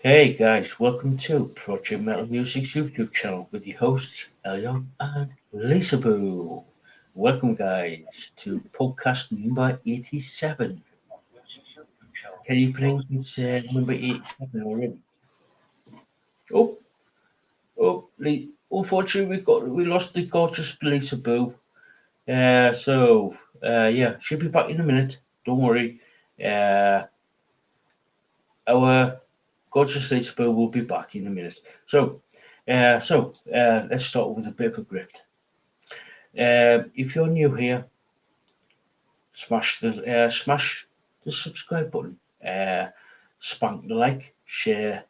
Hey guys, welcome to Project Metal Music's YouTube channel with your hosts Elion and Lisaboo. Welcome guys to podcast number 87. Can you believe it's number 87 already? Oh, unfortunately we lost the gorgeous Lisaboo. Yeah, she'll be back in a minute. Don't worry. Uh, our gorgeous Lisaboo will be back in a minute. Let's start with a bit of a grift. If you're new here, smash the subscribe button, spank the like, share,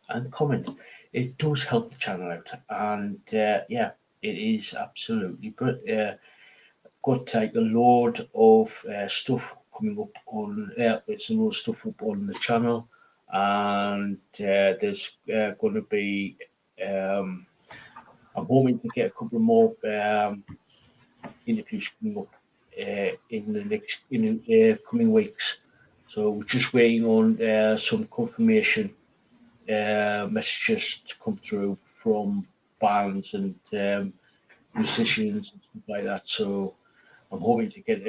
and comment. It does help the channel out, and yeah, it is absolutely got like a load of stuff coming up on. It's a load of stuff up on the channel, and there's going to be. Um, I'm hoping to get a couple more interviews coming up in the next in coming weeks. So we're just waiting on some confirmation messages to come through from bands and musicians and stuff like that. So I'm hoping to get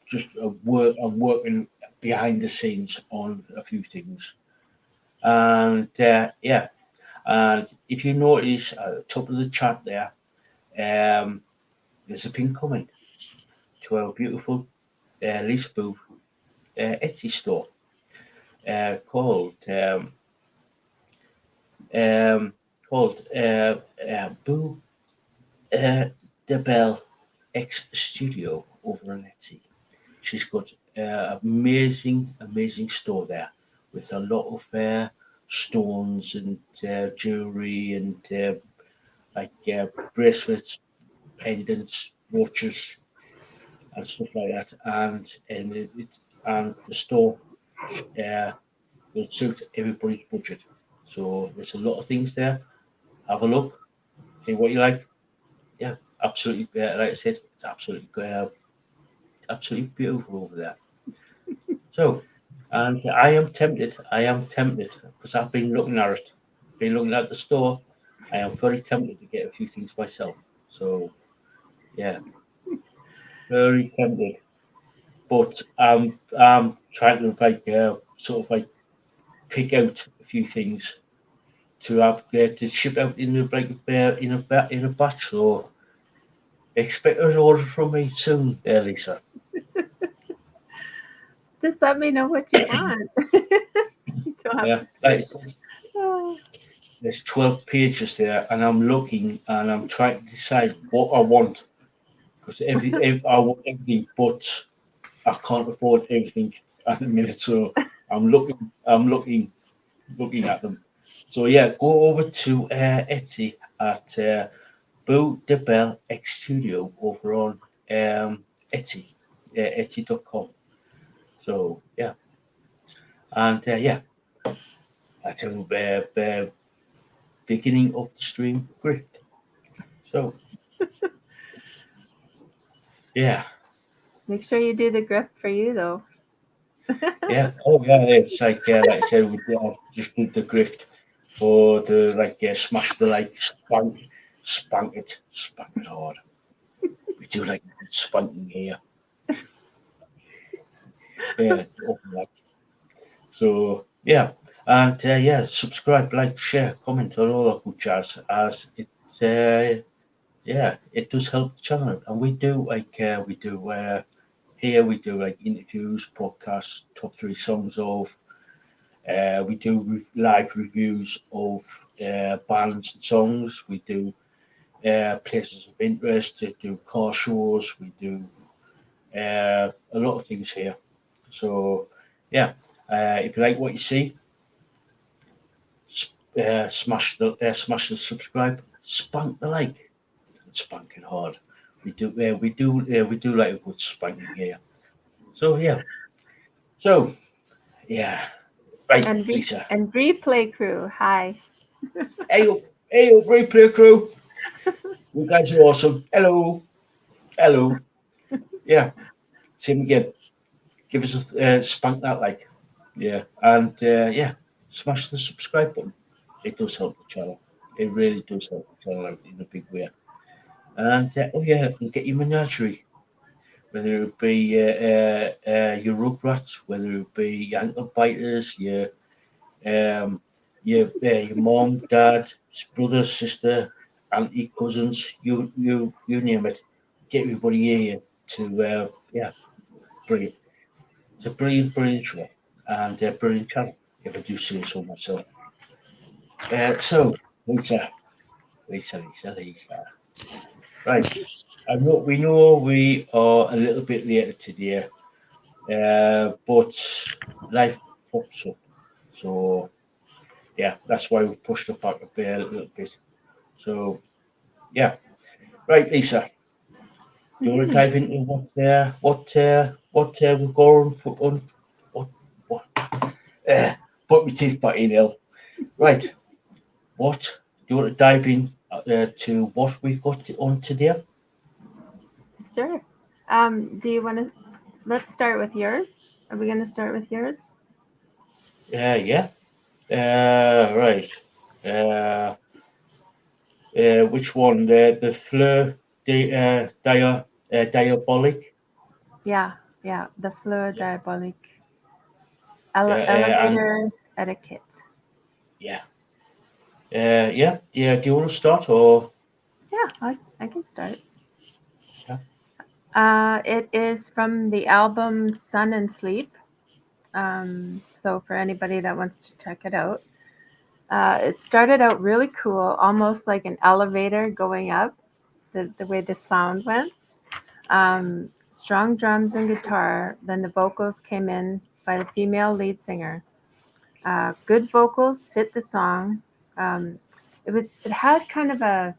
just a work. I'm working behind the scenes on a few things, and yeah. And if you notice at the top of the chat there, um, there's a pin comment to our beautiful Lisaboo Etsy store called um, Boo the Bell X Studio over on Etsy. She's got amazing store there with a lot of stones and jewelry and like bracelets, pendants, watches, and stuff like that. And the store uh, will suit everybody's budget. So there's a lot of things there. Have a look, see what you like. Yeah, absolutely. Like I said, it's absolutely beautiful over there. So, and I am tempted. I am tempted because I've been looking at it, been looking at the store. I am very tempted to get a few things myself. So, yeah, very tempted. But I'm trying to like sort of like pick out a few things to have to ship out in a like in a batch. So expect an order from me soon, there, Lisa. Just let me know what you want. You don't have Yeah, to like I say. said, Oh, there's 12 pages there, and I'm looking and I'm trying to decide what I want because I want everything, but I can't afford everything at the minute. So I'm looking at them. So yeah, go over to Etsy at Boo the Bell X Studio over on Etsy, Etsy.com. So yeah, and yeah, that's a beginning of the stream. Great. So yeah, make sure you do the grift for you though. yeah. Oh yeah, it's like I said, we just did the grift for the like smash the like spank it hard. We do like a good spanking here. Yeah, like so. Yeah, and yeah, subscribe, like, share, comment, and all that good jazz. As it yeah, it does help the channel, and we do here we do like interviews, podcasts, top three songs of. We do live reviews of bands and songs. We do places of interest. We do car shows. We do a lot of things here. So yeah, if you like what you see, smash the subscribe, spank the like, and spanking hard. We do like a good spanking here. So yeah, so yeah, right, Lisa. And replay crew, hi. Hey up, replay crew. You guys are awesome. Hello, hello. Yeah, same again. Give us a spank that like. Yeah, and yeah. smash the subscribe button. It does help the channel. It really does help the channel out in a big way. And oh yeah, and get your menagerie, whether it be your rugrats, whether it be your ankle biters, um, your mom, dad, brother, sister, auntie, cousins, you name it. Get everybody here to brilliant. It's a brilliant show and a brilliant channel, if I do say so myself. So, Lisa. Right, we are a little bit later today, but life pops up. So, yeah, that's why we pushed it back a little bit. So, yeah. Right, Lisa, do you want to Mhm. dive into what we're going for what uh, put my teeth back in, El. Right, what do you want to dive in to what we've got on today? Sure. Do you want to? Let's start with yours. Are we going to start with yours? Yeah. Right. Uh, which one? The Fleur Diabolique. Yeah, yeah. The Fleur Yeah. Diabolique And elevator etiquette. yeah. Yeah. Do you want to start or? Yeah, I can start. Yeah. It is from the album Sun and Sleep. So for anybody that wants to check it out, it started out really cool, almost like an elevator going up. The way the sound went. Strong drums and guitar. Then the vocals came in by the female lead singer. Good vocals fit the song. Um, it had kind of a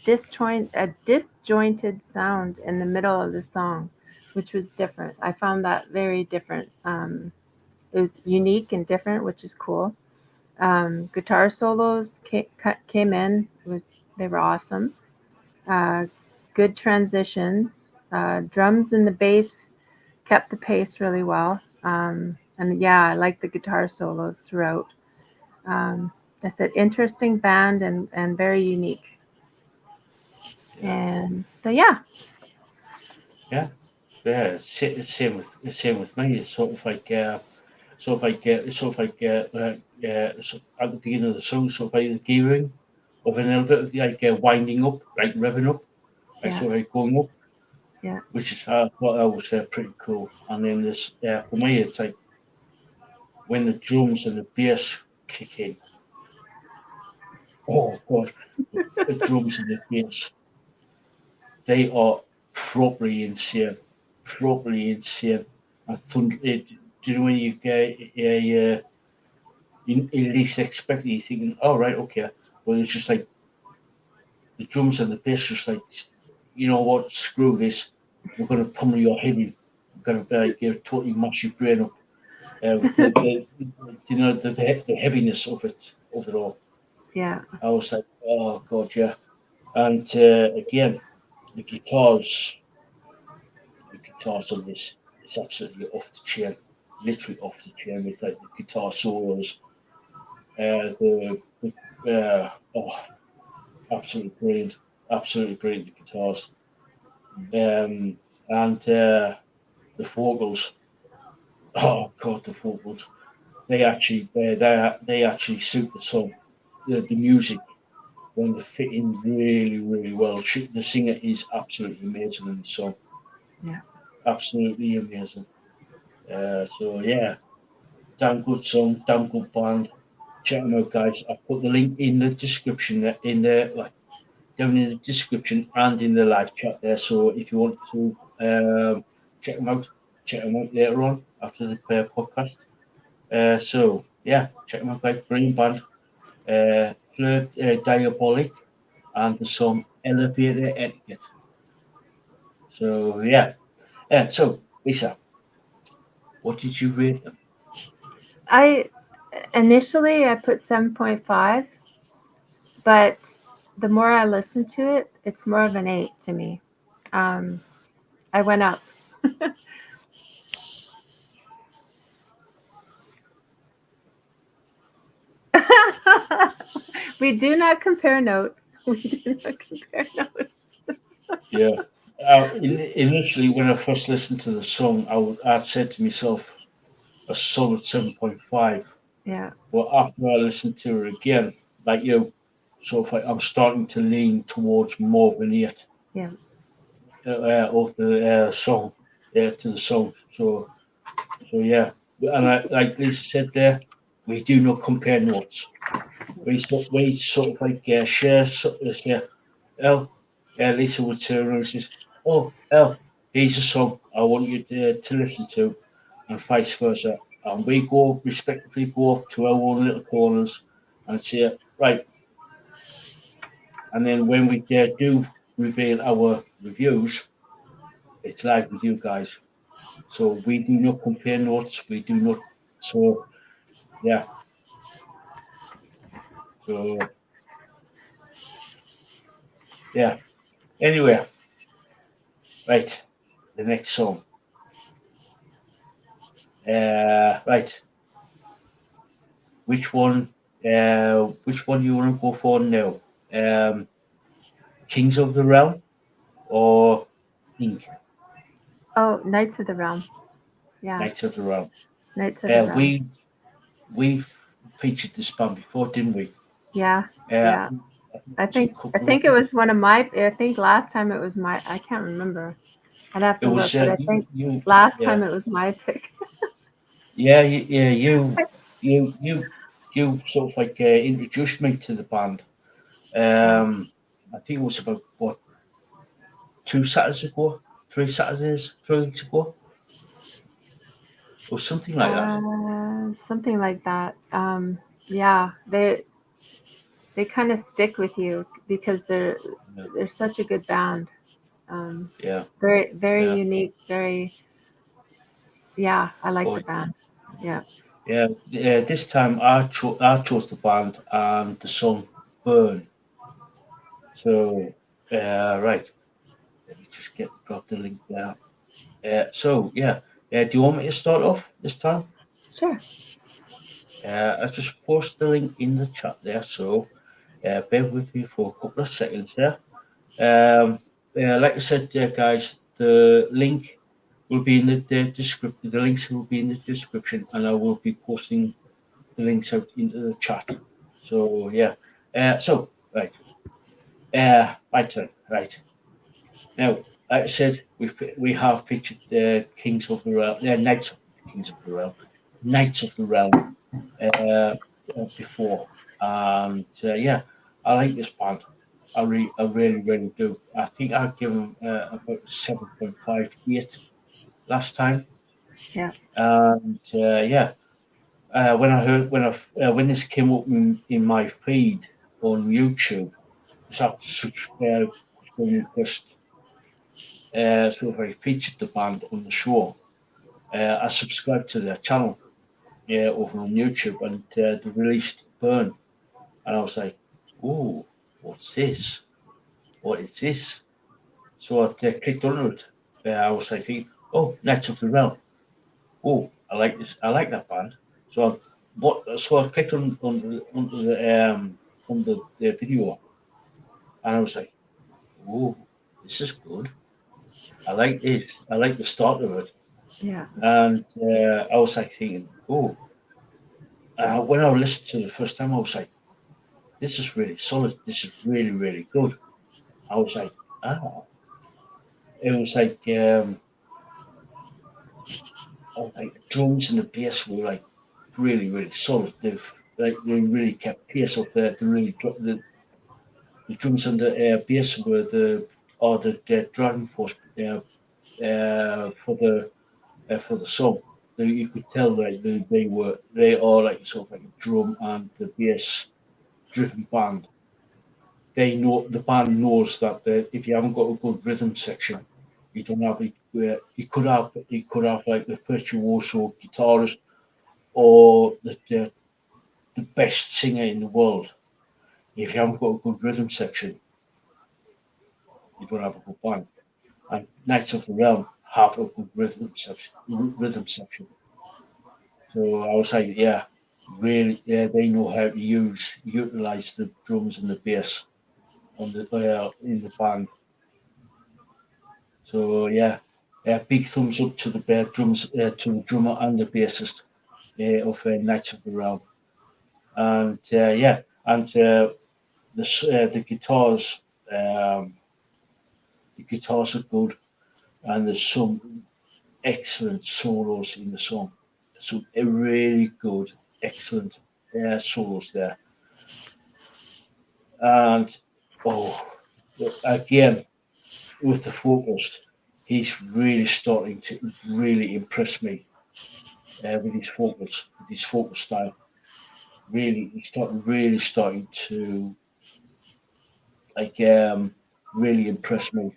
disjointed sound in the middle of the song, which was different. I found that very different. It was unique and different, which is cool. Guitar solos came in. They were awesome. Uh, Good transitions. Drums and the bass kept the pace really well. And yeah, I like the guitar solos throughout. Um, I said interesting band and very unique. Yeah. And so yeah, Yeah. Yeah. Same with me. It's at the beginning of the song, sort of like the gearing of an elevator, like winding up, like revving up, like yeah, sort of like going up, yeah, which is I thought that was pretty cool. And then this, for me, it's like when the drums and the bass kick in. Oh God, the drums and the bass, they are properly insane. And thunder. Do you know when you get you least expect it, you're thinking, oh right, okay, but it's just like the drums and the bass, just like, you know what, screw this, we're gonna pummel your head in, we're gonna like totally mash your brain up with the heaviness of it all. yeah, I was like, oh god, yeah. And again, the guitars, the guitars on this, it's absolutely off the chain, literally off the chain with like the guitar solos, oh, absolutely brilliant the guitars, and the vocals. Oh god, the vocals. They actually suit the song, the music when they fit in really well. The singer is absolutely amazing in the song, yeah. absolutely amazing. So yeah, damn good song, damn good band. Check them out, guys. I'll put the link in the description in the like down in the description and in the live chat there. So if you want to check them out, check them out later on after the podcast. So yeah, check them out, guys. Brilliant band. Fleur Diabolique and the song Elevator Etiquette. So yeah. So Lisa, what did you rate them? I initially I put 7.5, but the more I listen to it, it's more of an 8 to me. Um, I went up. We do not compare notes. We do not compare notes. Yeah. Initially, when I first listened to the song, I said to myself a solid 7.5. Yeah, But after I listened to it again, like you, sort of like I'm starting to lean towards more of an 8 yeah. of the song, to the song. So yeah. And like Lisa said there, we do not compare notes. We sort of like share, say, El, Lisa would turn around and says, "Oh, El, here's a song I want you to listen to," and vice versa. And we go respectively go off to our own little corners and say, "Right." And then when we do reveal our reviews, it's live with you guys. So we do not compare notes. We do not. So yeah. So yeah. Anyway, right. The next song. Right. Which one? Which one you want to go for now? Um, Kings of the Realm or Ink? Oh, Knights of the Realm. Yeah, Knights of the Realm. Knights of the Uh, Realm. we we've featured this band before, didn't we? Yeah, I yeah. think I it's a think I couple of. think it was one of my. I think last time it was my. I can't remember. I'd have It to look, was but I think you. last Yeah, time it was my pick. yeah, yeah. You sort of like introduced me to the band. Yeah. I think it was about what 2 Saturdays ago, 3 Saturdays, 3 weeks ago, or something like that. Something like that. Yeah, they kind of stick with you because Yeah, they're such a good band. Um, yeah, very yeah. unique. Very yeah. I like the But band. Yeah. yeah, this time I chose the band and the song "Burn." So right, let me just drop the link there. So yeah, do you want me to start off this time? Sure. I've just posted the link in the chat there, so bear with me for a couple of seconds there. Like I said, guys, the link will be in the description. The links will be in the description, and I will be posting the links out into the chat. So yeah. So right. My turn. Right now, like I said, we have pictured the Kings of the Realm, Knights of Kings of the Realm, Knights of the Realm before, and yeah, I like this band. I really, really do. I think I'd give them about 7.58 last time, Yeah. and yeah, when I heard when this came up in my feed on YouTube, was after when we first sort of featured the band on the show. I subscribed to their channel over on YouTube, and they released Burn, and I was like, "Oh, what's this? What is this?" So I clicked on it. I was like, thinking, "Oh, Knights of the Realm. Oh, I like this. I like that band." So I clicked on the video, and I was like, "Oh, this is good. I like this. I like the start of it." Yeah. And I was like thinking, "Oh," when I listened to it the first time, I was like, "This is really solid. This is really, really good." I was like, "Ah." It was like I was like the drums and the bass were like really, really solid. They really kept pace of the drums and the bass were the driving force for the song. You could tell like they are like sort of like a drum and the bass driven band. They know the band knows that if you haven't got a good rhythm section, you don't have it. You could have like the virtuoso guitarist or the best singer in the world. If you haven't got a good rhythm section, you don't have a good band. And Knights of the Realm have a good rhythm section. So I was like, yeah, really, they know how to utilize the drums and the bass on the in the band. So yeah, big thumbs up to the drums, to the drummer and the bassist of Knights of the Realm. And yeah, and um, the guitars are good, and there's some excellent solos in the song. Some really good, excellent solos there. And oh, again with the vocalist, he's really starting to really impress me with his vocal style. Really, really starting to like really impress me.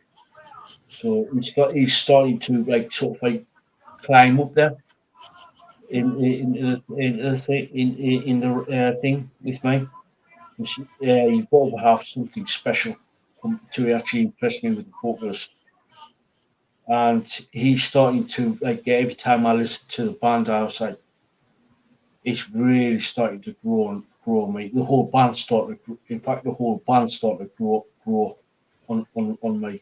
So he's starting to like sort of like climb up there in the thing with me. You've got to have something special to actually impress me with the vocalist. And he's starting to like every time I listen to the band, I was like, it's really starting to grow on me. The whole band started. In fact, the whole band started to grow on me.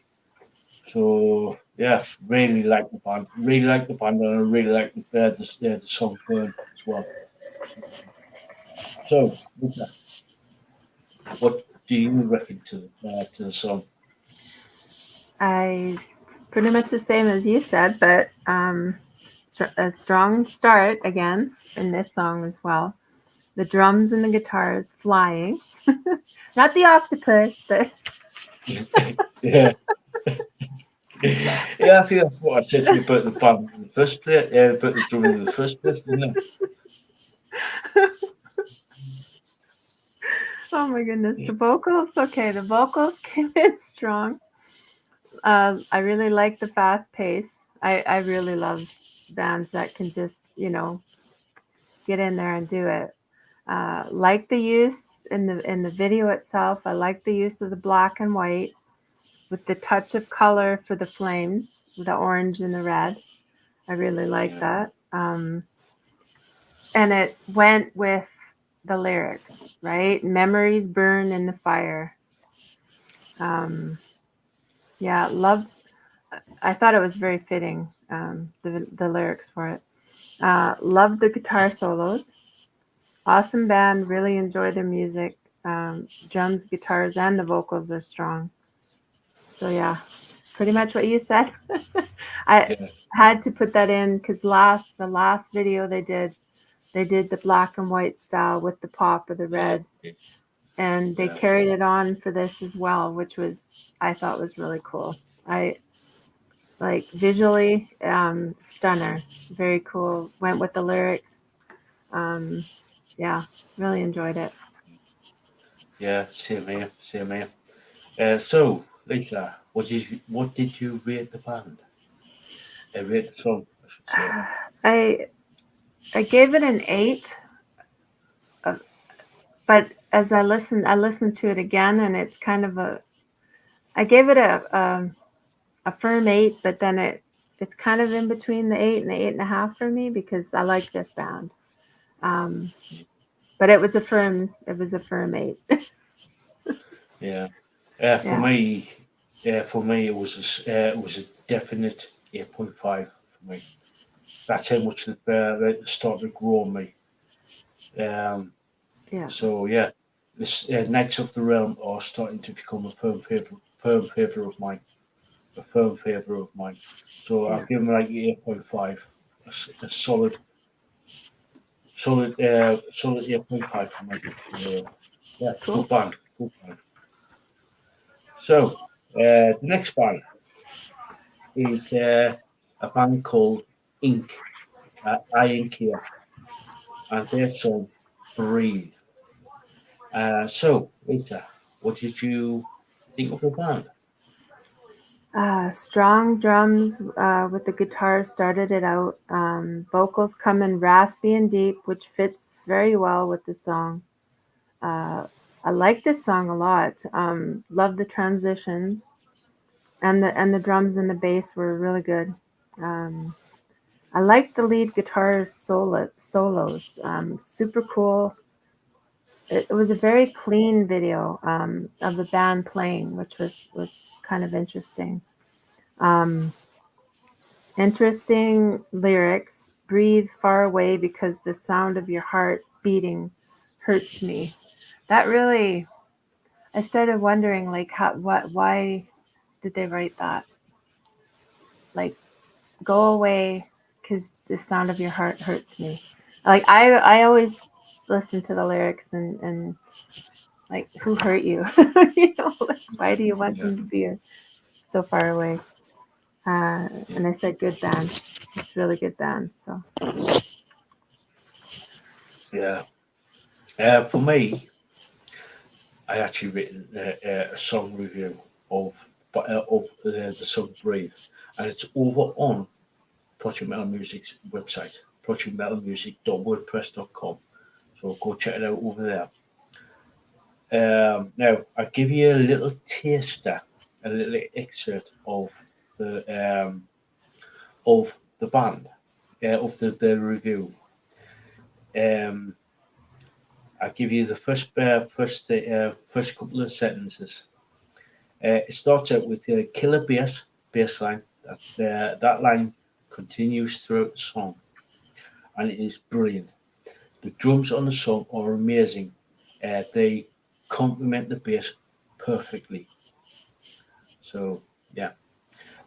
So yeah, really like the band. Really like the band, and I really like the song "Burn" as well. So, Lisa, what do you reckon to the song? I pretty much the same as you said, but a strong start again in this song as well. The drums and the guitars flying, not the octopus, but Yeah, yeah. I think that's what I said to you about the band in the first place. Yeah, about the drumming in the first place, didn't I? oh my goodness, the vocals. Okay, the vocals came in strong. I really like the fast pace. I really love bands that can just get in there and do it. Like the use in the video itself. I like the use of the black and white with the touch of color for the flames, the orange and the red. I really like Yeah, that. And it went with the lyrics, right? Memories burn in the fire. Um, yeah, love. I thought it was very fitting. The lyrics for it. Love the guitar solos. Awesome band. Really enjoy their music. Drums, guitars, and the vocals are strong. So yeah, pretty much what you said. I yeah, had to put that in because the last video they did the black and white style with the pop of the yeah, red, and they yeah, carried it on for this as well, which was I thought was really cool. I like visually stunner, very cool. Went with the lyrics. Um, yeah, really enjoyed it. yeah. Same here, same here. So, Lisa, what did you rate the band? Rate the song, I should say. I I gave it an 8, uh, but as I listened to it again, and it's kind of a I gave it a firm 8, but then it's kind of in between the 8 and the 8.5 for me because I like this band. Um, but it was a firm 8. Yeah. yeah, For me, it was a definite 8.5 for me. That's how much they started to grow on me. Um, yeah, so yeah, this Knights of the Realm are starting to become a firm favorite of mine, a firm favorite of mine. So I'll yeah. give them like 8.5, a solid 8.5 for me. Yeah, Cool. good band, good band. So the next band is a band called Ink, INK, and their song Breathe. So, Lisa, what did you think of the band? Strong drums with the guitar started it out. Vocals come in raspy and deep, which fits very well with the song. Uh, I like this song a lot. Love the transitions, and the drums and the bass were really good. Um, I like the lead guitar solos. Super cool. It was a very clean video of the band playing, which was kind of interesting. Um, Interesting lyrics. Breathe far away because the sound of your heart beating hurts me. That really, I started wondering like why did they write that? Like, go away because the sound of your heart hurts me. Like I always listen to the lyrics and like who hurt you? Like, why do you want Yeah, them to be so far away? yeah, And I said good band. It's really good band. So yeah. For me, I actually written a song review of the song "Breathe," and it's over on Project Metal Music's website, projectmetalmusic.wordpress.com. So go check it out over there. Now, I'll give you a little taster, a little excerpt the um, of the band, of the review. Um, I'll give you the first couple of sentences. It starts out with killer bass line. That line continues throughout the song, and it is brilliant. The drums on the song are amazing. They complement the bass perfectly. So yeah,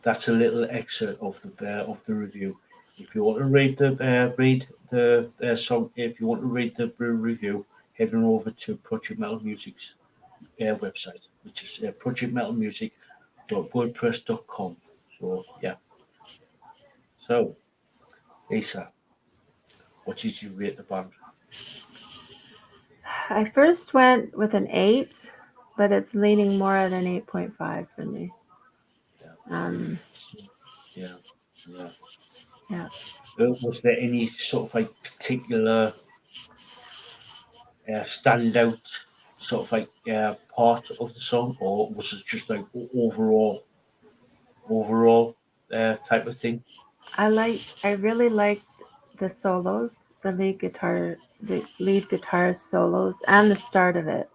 that's a little excerpt of the review. If you want to read the song, if you want to read the review, head on over to Project Metal Music's website, which is projectmetalmusic.wordpress.com. So yeah, so Lisa, what did you rate the band? I first went with an 8, but it's leaning more at an 8.5 for me. Yeah, Um, yeah, yeah. yeah. Was there any sort of like particular standout sort of like part of the song, or was it just like overall type of thing? I really liked the solos, the lead guitar solos, and the start of it.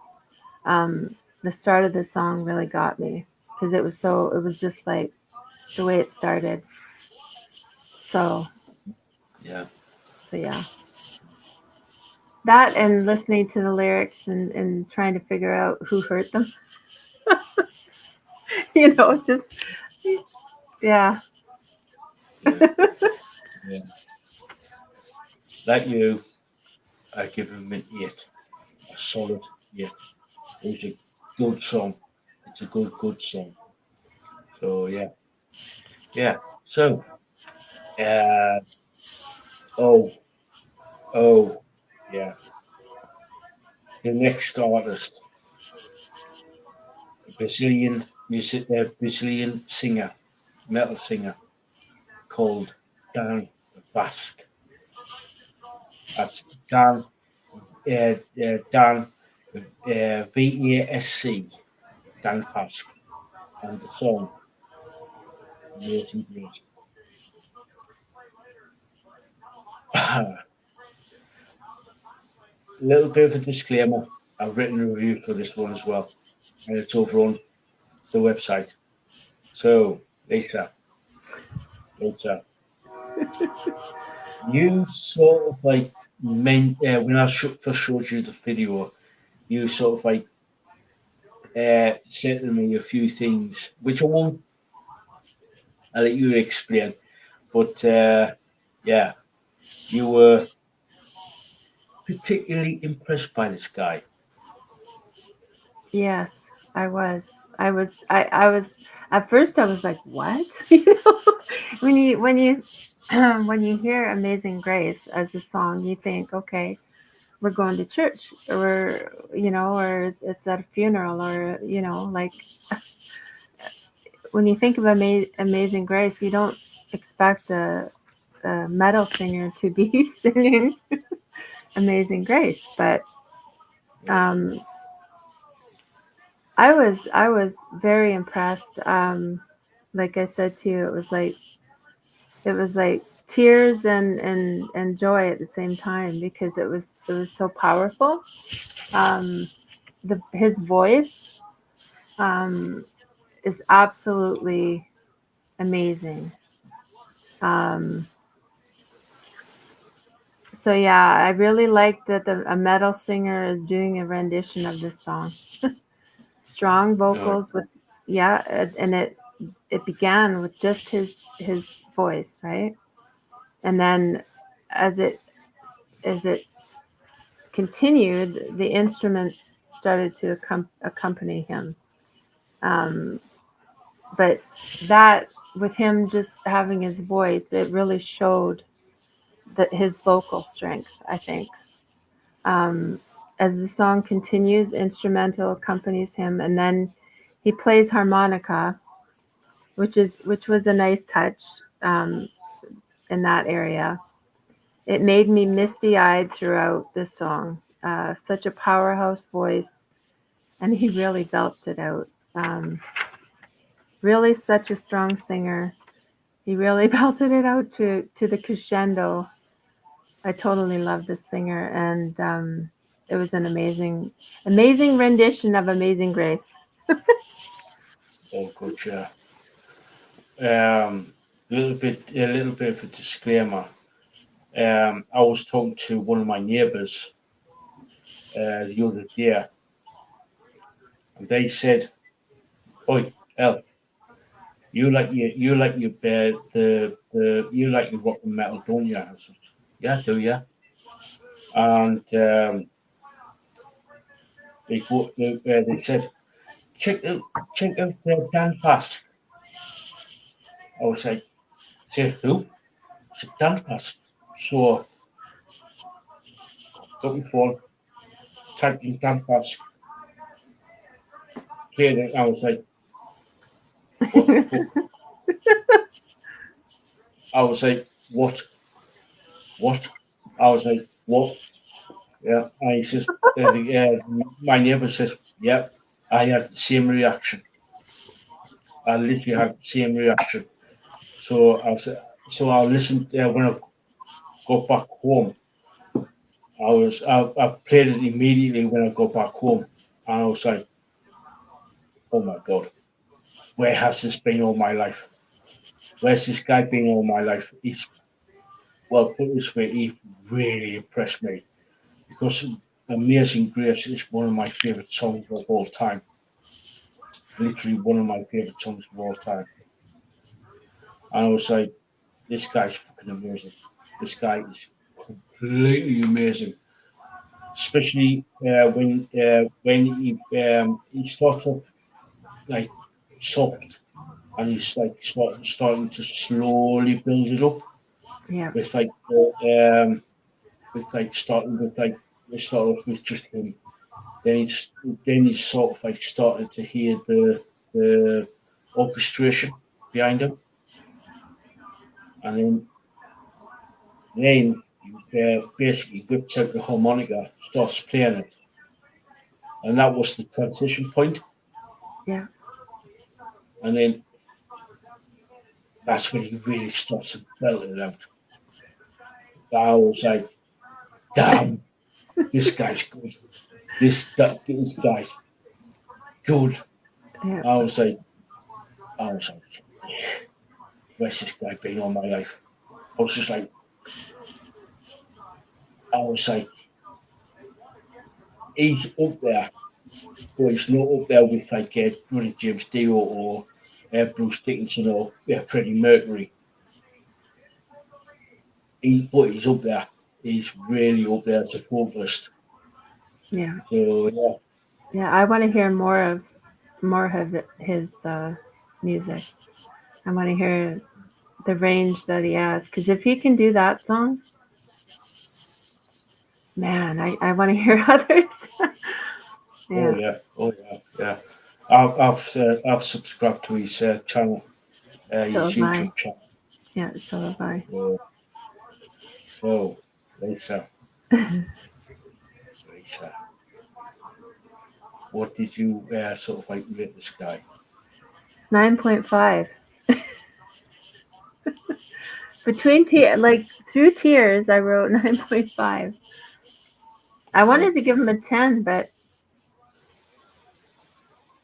Um, the start of the song really got me because it was just like the way it started. So Yeah, so yeah, that and listening to the lyrics and trying to figure out who hurt them. Just yeah. yeah, yeah. Like you, I give him an 8, a solid 8. It was a good song. It's a good song. So yeah, yeah. So uh, oh, oh, yeah. The next artist, Brazilian singer, metal singer called Dan Vasc. That's Dan VASC, Dan Vasc, and the song Amazing Grace. A little bit of a disclaimer. I've written a review for this one as well, and it's over on the website. So, Lisa, you sort of like when I first showed you the video, you sort of like said to me a few things, which I won't. I'll let you explain. But yeah, you were particularly impressed by this guy. Yes, I was. I was at first I was like, "What?" You know? When you when you hear Amazing Grace as a song, you think, "Okay, we're going to church or it's at a funeral or like when you think of Amazing Grace, you don't expect a metal singer to be singing Amazing Grace, but Yeah, um I was very impressed. Like I said to you, it was like tears and joy at the same time because it was so powerful. Um, his voice is absolutely amazing. Um, so yeah, I really like that a metal singer is doing a rendition of this song. Strong No, vocals with yeah, and it began with just his voice, right? And then as it continued, the instruments started to accompany him. Um, but that with him just having his voice, it really showed that his vocal strength, I think. Um, as the song continues, instrumental accompanies him, and then he plays harmonica, which was a nice touch in that area. It made me misty eyed throughout this song. Such a powerhouse voice, and he really belts it out. Really, such a strong singer. He really belted it out to the crescendo. I totally love this singer, and it was an amazing rendition of Amazing Grace. all good, yeah. A little bit of a disclaimer. I was talking to one of my neighbours the other day, and they said, "Oi, El, you like your rock and metal, don't you?" I said, "Yeah, I do, yeah." And they said, check out Dan Pass. I was like, "Say who?" I said, "Dan Pass." So got my phone, typed in Dan Pass, played it. I was like, "What the fuck?" I was like, "What? What?" I was like, "What?" Yeah. And he says, my neighbour says, "Yeah, I had the same reaction. I literally had the same reaction." So I listened when I got back home. I played it immediately when I got back home, and I was like, "Oh my god, where has this been all my life? Where's this guy been all my life?" He's well, put it this way, he really impressed me because "Amazing Grace" is one of my favorite songs of all time. Literally one of my favorite songs of all time. And I was like, "This guy's fucking amazing. This guy is completely amazing." Especially when he starts off like soft, and he's like starting to slowly build it up Yeah, with like with like starting with like we start off with just him. Then he's sort of like started to hear the orchestration behind him, and then he basically whips out the harmonica, starts playing it, and that was the transition point. yeah. And then that's when he really starts to belt it out. I was like, "Damn, this guy's good. This guy's good." Yeah. I was like, I was like, "Where's this guy been all my life?" I was just like, I was like, he's up there, but he's not up there with like Johnny James Dio or Bruce Dickinson or Freddie Mercury. But he's up there. He's really up there as a vocalist. Yeah. So yeah, Yeah. I want to hear more of his music. I want to hear the range that he has because if he can do that song, man, I want to hear others. oh Yeah. yeah, oh yeah, yeah. I've subscribed to his channel, his So have I. YouTube channel. Yeah. So have I. So, so Lisa, Lisa, what did you sort of like rate this guy? 9.5. through tears, I wrote 9.5. I wanted to give him a 10, but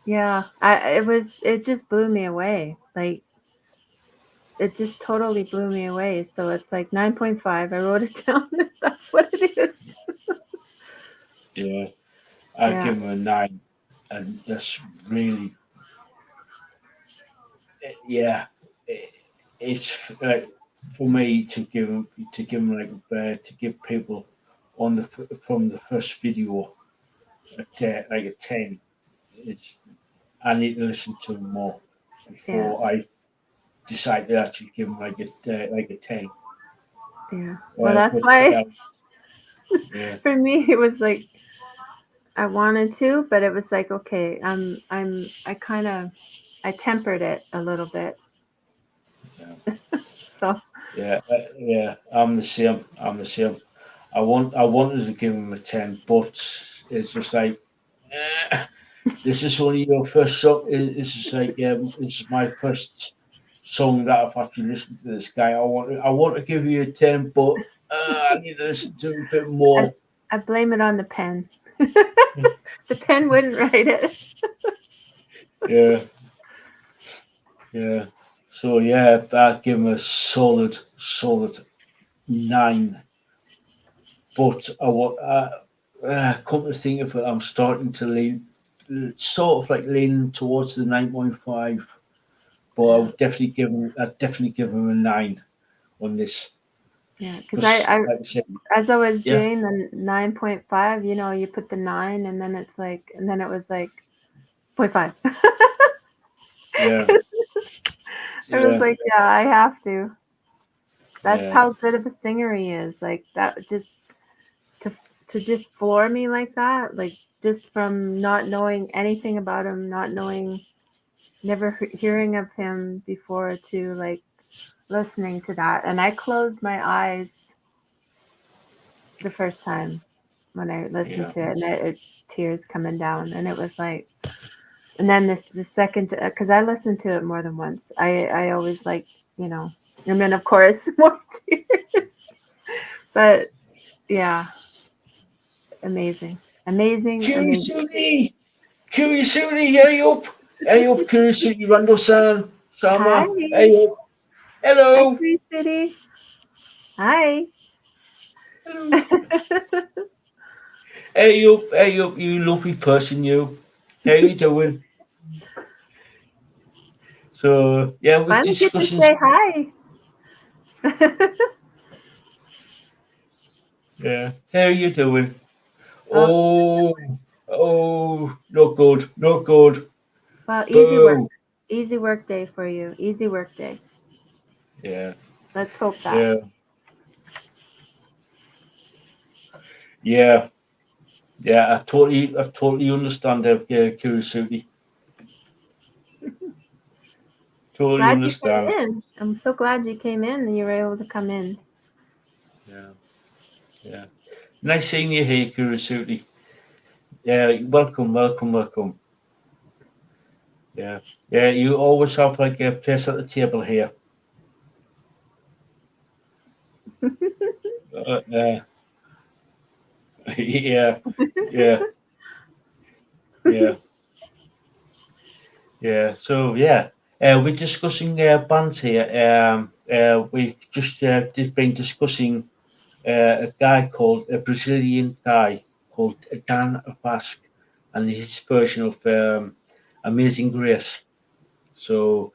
yeah, it just blew me away. Like it just totally blew me away. So it's like 9.5. I wrote it down. That's what it is. Yeah, I Yeah, give him a 9, and that's really, yeah. It, it's like for me to give people on from the first video like a 10. It's I need to listen to them more yeah, before I decide to actually give them like a 10. yeah. Well, that's But why yeah, for me it was like I wanted to, but it was like okay, I tempered it a little bit. yeah, So yeah. I'm the same. I'm the same. I wanted to give him a 10, but it's just like eh, this is only your first song. This is like this is my first song that I've actually listened to this guy. I want to give you a 10, but I need to listen to a bit I, more. I blame it on the pen. The pen wouldn't write it. Yeah, yeah. So yeah, I give him a solid 9. But I want come to think of it, I'm starting to lean sort of like leaning towards the 9.5. But Yeah, I'd definitely give him a 9 on this yeah. Because because, like I said, as I was yeah, doing the 9.5, you put the 9, and then it's like, and then it was like point 0.5. yeah, I was yeah, like, yeah, I have to. That's yeah, how good of a singer he is. Like that, just to to just floor me like that, like just from not knowing anything about him, not knowing, never hearing of him before, to like listening to that. And I closed my eyes the first time when I listened yeah, to it, and tears coming down, and it was like, and then the second, because I listened to it more than once. I always like, you know, and then of course more tears. But yeah, amazing, amazing, amazing. Curiosity, Curiosity, hey up, Curiosity, Randall Hi, Sama, hey up, hi, hello, Tree City. Hi. hello, hey up, you lovely person, you. How you doing? So yeah, we're Finally get to discussing. say hi. Yeah, how you doing? Oh, Oh, oh, not good, not good. well, Boo. easy work day for you. Easy work day. Yeah, Let's hope that. yeah, yeah, yeah. I totally understand that, Kurisugi. Totally Glad you came understand. in. I'm so glad you came in and you were able to come in. Yeah, yeah. Nice seeing you here, Kurisugi. Yeah, welcome, welcome, welcome. Yeah, yeah. You always have like a place at the table here. Uh, yeah, yeah, yeah, yeah. So yeah, we're discussing bands here. We've just been discussing a Brazilian guy called Dan Vasc, and his version of Amazing Grace. So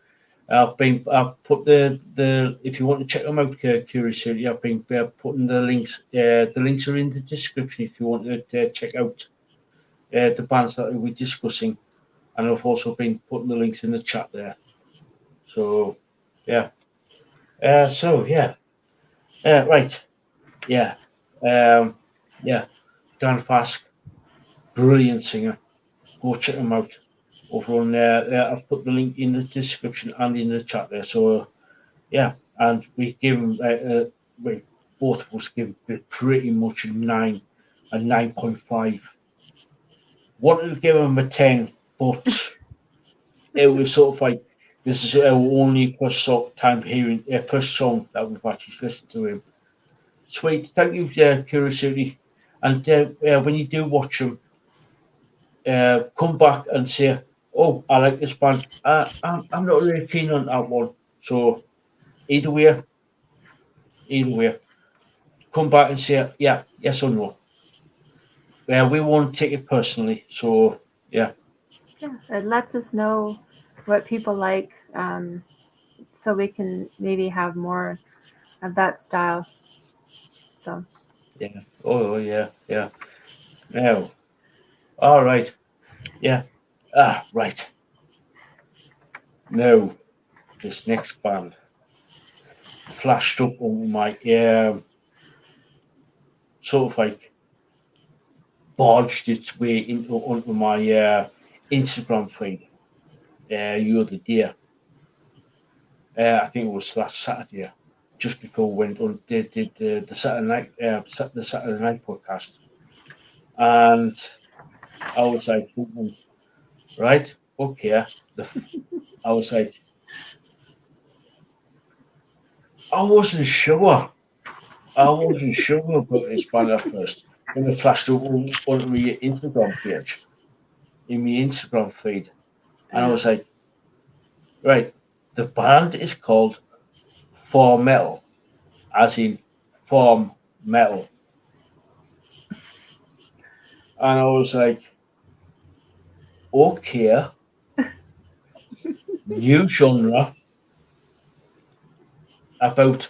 I've put the if you want to check them out, Curiosity, I've been putting the links. The links are in the description if you want to check out the bands that we're discussing, and I've also been putting the links in the chat there. So yeah, so yeah, right, yeah, um, yeah, Dan Fask, brilliant singer. Go check him out over on there. I've put the link in the description and in the chat there. So yeah, and we give him, we both of us give it pretty much a 9.5. Wanted to give him a 10, but it was sort of like This is our only first song that we've actually listened to him. Sweet, thank you, Curiosity. And when you do watch them, come back and say, "Oh, I like this band. I'm not really keen on that one." So either way, either way, come back and say, "Yeah, yes or no." We won't take it personally. So yeah, Yeah, it lets us know what people like, so we can maybe have more of that style. So yeah. Oh yeah, yeah. Now, all right, yeah. Right. Now, this next band flashed up on my sort of like barged its way into onto my Instagram feed the other day. I think it was last Saturday, just before we went on did the Saturday night podcast, and I was like, right, okay. The, I was like, I wasn't sure. I wasn't sure about this band at first when it flashed up onto my Instagram page in my Instagram feed, and I yeah, was like, right, the band is called FarMetal, as in farm metal, and I was like, okay, new genre about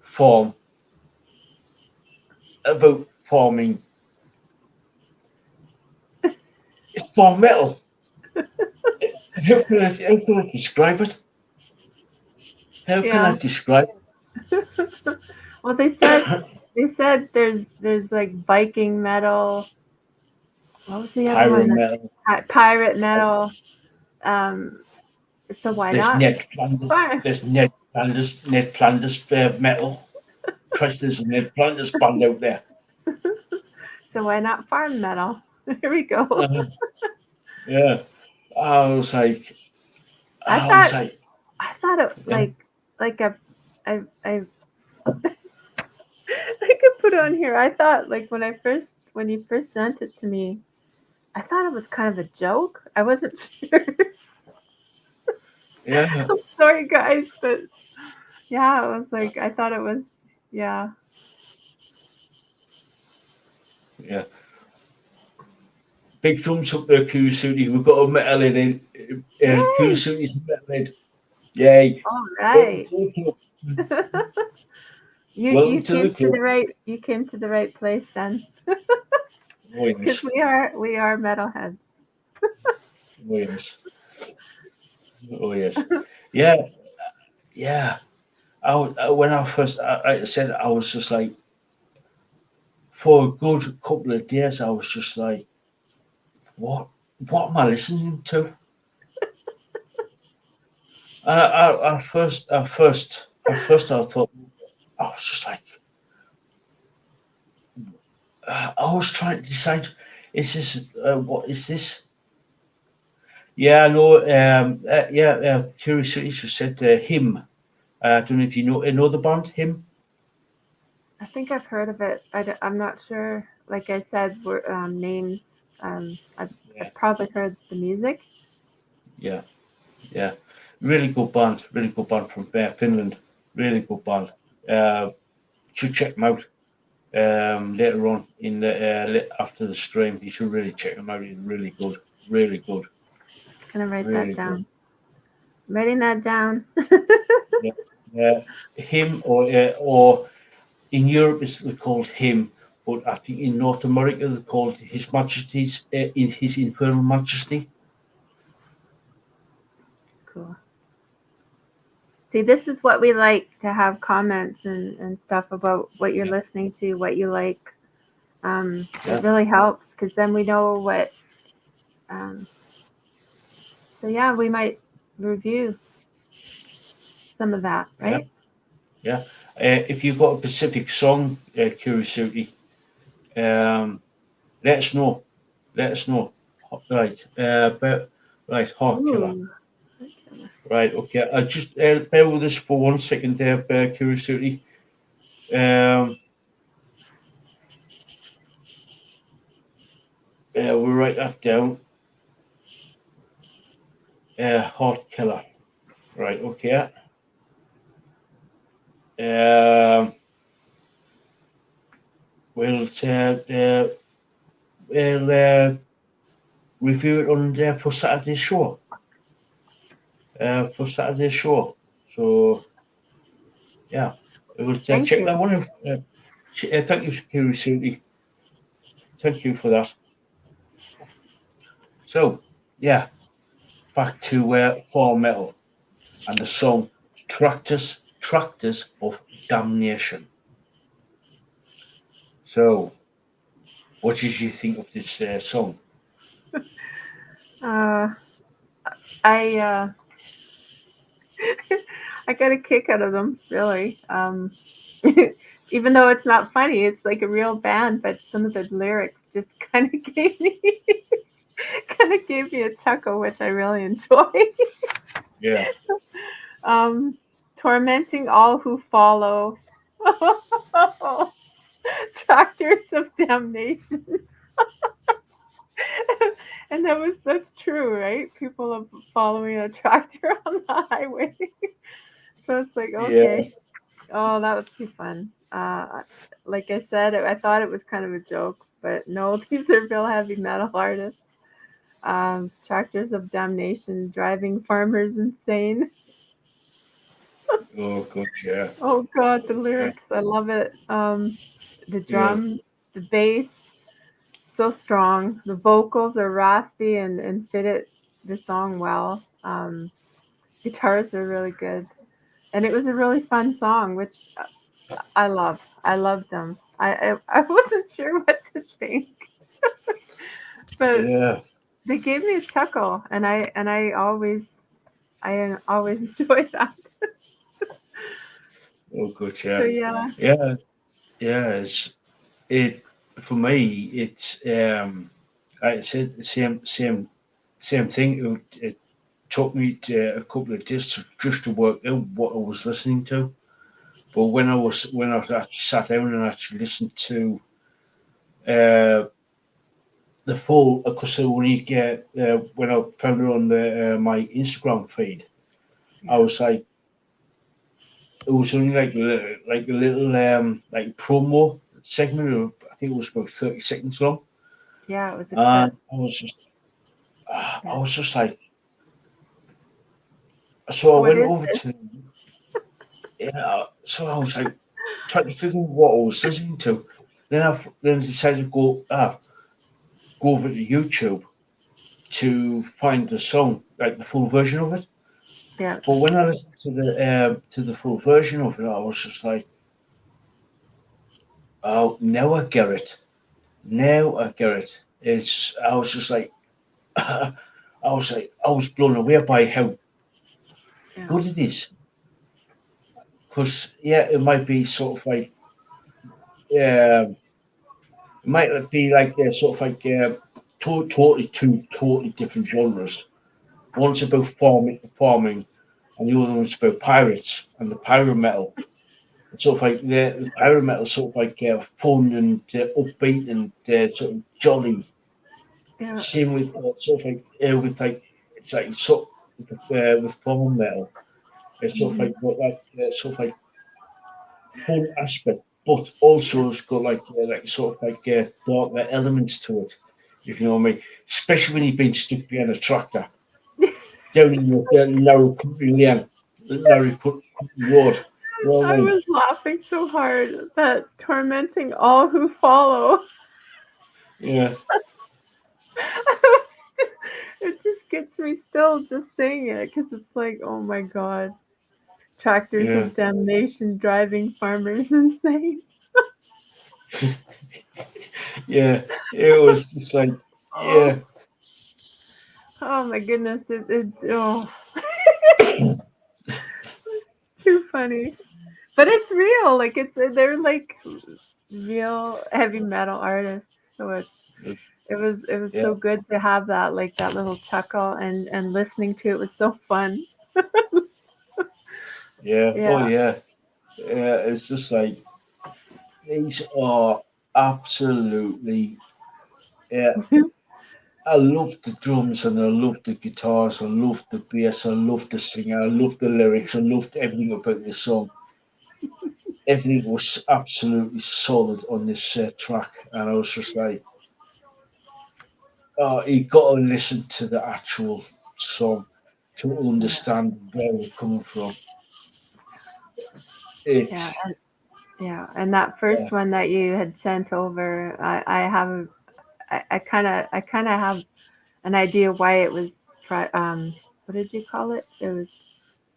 farm, about farming. It's farm metal. How can I describe it? How can I yeah. describe Well, it? they said there's like Viking metal. What was the other Pyro one? metal. Pirate metal. Um, so why There's not? Ned Flanders. Fire. There's Ned Flanders metal. Christ, there's a Ned Flanders band out there. So why not farm metal? Here we go. Uh, yeah. I was like, I I was thought like, I thought it yeah, like a I I could put on here. I thought like when you first sent it to me, I thought it was kind of a joke. I wasn't sure. yeah, I'm sorry, guys, but yeah, it was like I thought it was. Yeah, yeah. Big thumbs up there, Kusudi. We've got a metal in it. yay! Kusudi's a metal head. Yay. All Welcome right. to the club. You Welcome to came the to club. the right place then, Oh, because yes. we are metalheads. Oh, yes. Oh, yes. Yeah, yeah. When I first, I said, I was just like, for a good couple of days, I was just like, what? What am I listening to? And I thought, I was just like, I was trying to decide, is this, what is this? Yeah, I know. Curiosity just said him. I don't know if you know the band him. I think I've heard of it. I'm not sure. Like I said, we're, names. Yeah, I've probably heard the music. yeah, yeah. Really good band from Finland. Really good band. Uh, should check them out later on in the after the stream. You should really check them out. It's really good, really good, Gonna write that really good. down. I'm writing that down. Yeah, him or in Europe it's called him, but I think in North America they're called His Majesty's in His Infernal Majesty. Cool. See, this is what we like to have comments and stuff about what you're Yeah, listening to, what you like. It yeah, really helps because then we know what. Um, so yeah, we might review some of that, yeah, right? yeah. If you've got a specific song, Curiosity, um, let us know. Let us know. Right, but right, Heart Killer. Ooh, Right. Okay. I just bear with us for 1 second there, curiosity. Um, we'll write that down. Heart killer. Right. Okay. Um, we'll we'll review it on for Saturday's show. For Saturday's show. So yeah, we'll Thank check you. that one. Thank you, curiosity. Thank you for that. So yeah, back to FarMetal and the song Tractors of Damnation. So, what did you think of this song? Uh, I I got a kick out of them, really. Even though it's not funny, it's like a real band, but some of the lyrics just kind of gave me a chuckle, which I really enjoy. Yeah, um, Tormenting all who follow. Tractors of damnation. And that's true, right? People are following a tractor on the highway. So it's like, yeah, okay. Oh, that was too fun. Like I said, I thought it was kind of a joke, but no, these are real heavy metal artists. Tractors of damnation, driving farmers insane. oh good, yeah, Oh God, the yeah, lyrics, I love it. The yeah, drums, the bass, so strong. The vocals are raspy and fit the song well. Guitars are really good, and it was a really fun song, which I love. I loved them. I wasn't sure what to think, but yeah. they gave me a chuckle, and I always enjoy that. Oh good, So yeah, yeah, yeah, yeah. It for me. It's like I said the same thing. It took me to a couple of days just to work out what I was listening to. But when I actually sat down and actually listened to uh, the full, because I only get when I found it on the my Instagram feed, I yeah, was like, it was only like a little like promo segment of, I think it was about 30 seconds long, yeah. It was a and clip. I Yeah. was just like, so I What went is over this? to, yeah, so I was like trying to figure out what I was listening to. Then decided to go over to YouTube to find the song, like the full version of it. Yeah, But when I listened to the full version of it, I was just like, oh, now I get it. Now I get it. It's I was just like, I was blown away by how yeah, good it is. Because yeah, it might be sort of like, it might be like sort of like totally two totally different genres. One's about farming, and the other one's about pirates and the pirate metal. Sort of like the pirate metal, sort of like fun and upbeat and sort of jolly. yeah. Same with with like it's like with farm metal. It's sort of Hmm. like got that sort of like fun aspect, but also it's got like sort of like darker elements to it. If you know what I mean, especially when you've been stuck behind a tractor down in the narrow country lane, narrow country road. You know what I I mean? was laughing so hard that tormenting all who follow. Yeah, It just gets me still just saying it because it's like, oh my god, tractors yeah, of damnation driving farmers insane. yeah. It was just like, Oh, yeah, oh my goodness, oh, too funny. But it's real. Like they're like real heavy metal artists. So it was yeah, so good to have that, like that little chuckle, and listening to it was so fun. Yeah. Oh Yeah. yeah. Yeah. It's just like these are absolutely. Yeah. I love the drums and I love the guitars. I love the bass. I love the singer. I love the lyrics. I loved everything about this song. Everything was absolutely solid on this track, and I was just like, oh, you got to listen to the actual song to Yeah. understand where we're coming from. Yeah. It's Yeah. And that yeah, first one that you had sent over, I have, I kind of have an idea why it was, what did you call it? It was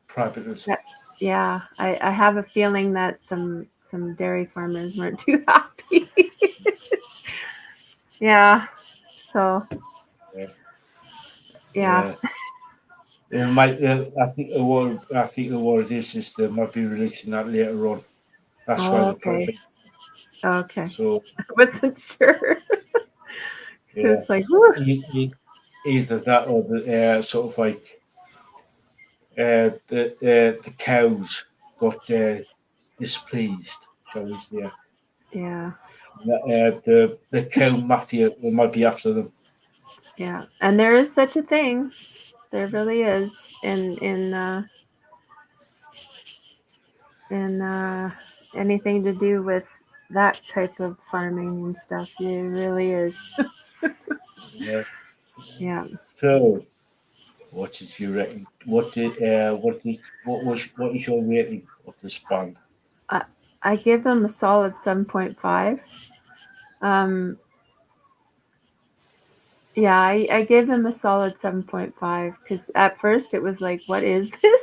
private. that, yeah, I have a feeling that some dairy farmers weren't too happy. Yeah. So, Yeah, yeah. yeah. I think what it is they might be releasing that later on. That's why Oh, they put it. okay. Okay. So I wasn't sure. So yeah, it's like, whew. either that or the sort of like the cows got displeased, shall we say? Yeah. The cow mafia might be after them. Yeah. And there is such a thing. There really is in anything to do with that type of farming and stuff. It really is. Yeah. Yeah. So, what did you reckon? What is your rating of this band? I, I give them a solid 7.5. Um, yeah, I gave them a solid 7.5 because at first it was like, what is this?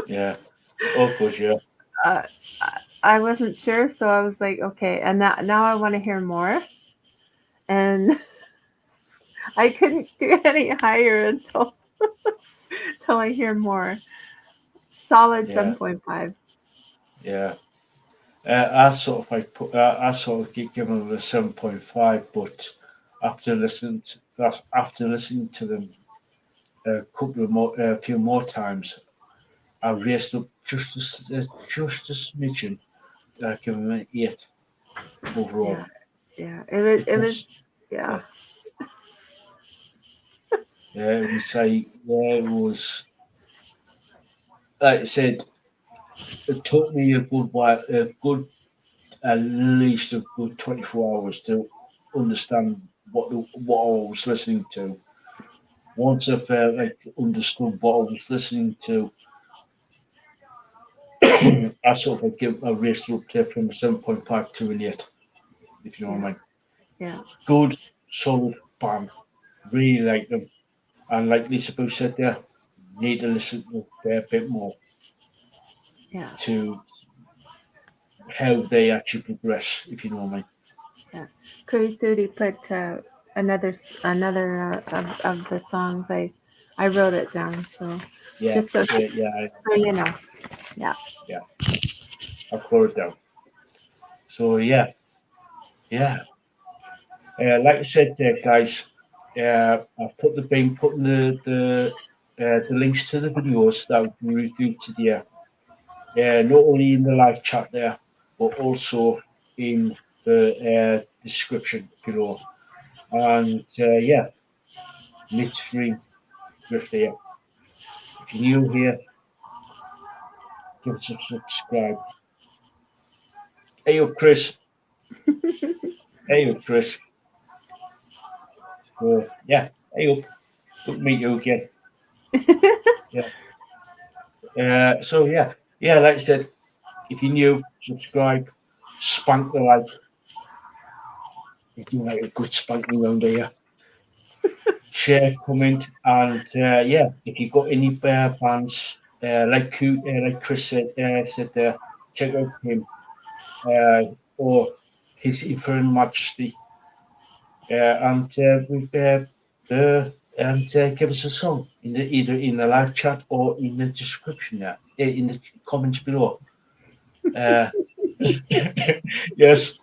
Yeah. Oh, good. Yeah. Uh, I wasn't sure, so I was like, okay. And now I want to hear more. And I couldn't do any higher until I hear more. Solid Yeah. 7.5. Yeah. I sort of give them a 7.5, but after listening to them a few more times, I raised up just a smidgen, give them an 8 overall Yeah, yeah. It was because yeah. yeah, yeah, we say yeah, it was like I said, it took me a good while, a good at least a good 24 hours to understand what I was listening to. Once I felt like understood what I was listening to, I sort of give a raised up to from a 7.5 to an 8, if you know what I Yeah, mean. yeah, Good, solid band. Really like them. And like Lisaboo said there, need to listen to a bit more yeah, to how they actually progress, if you know what I mean. yeah. Kurisudi put another of the songs. I wrote it down, so Yeah, just so yeah, yeah, so you know. Yeah, yeah. I've got it down. So yeah. Like I said there, guys, I've been putting the links to the videos that we reviewed today, not only in the live chat there, but also in the description below. And yeah, midstream drifter. Yeah. If you're new here, give us a subscribe. Hey up, Chris. Hey up, Chris. So yeah, hey up. Good to meet you again. Yeah. So yeah, like I said, if you're new, subscribe, spank the like. You do like a good spanking around here. Share, comment, and yeah, if you've got any bands, like Chris said there, check out him or His Infernal Majesty, and with and give us a song in the either in the live chat or in the description there, in the comments below. Uh, yes,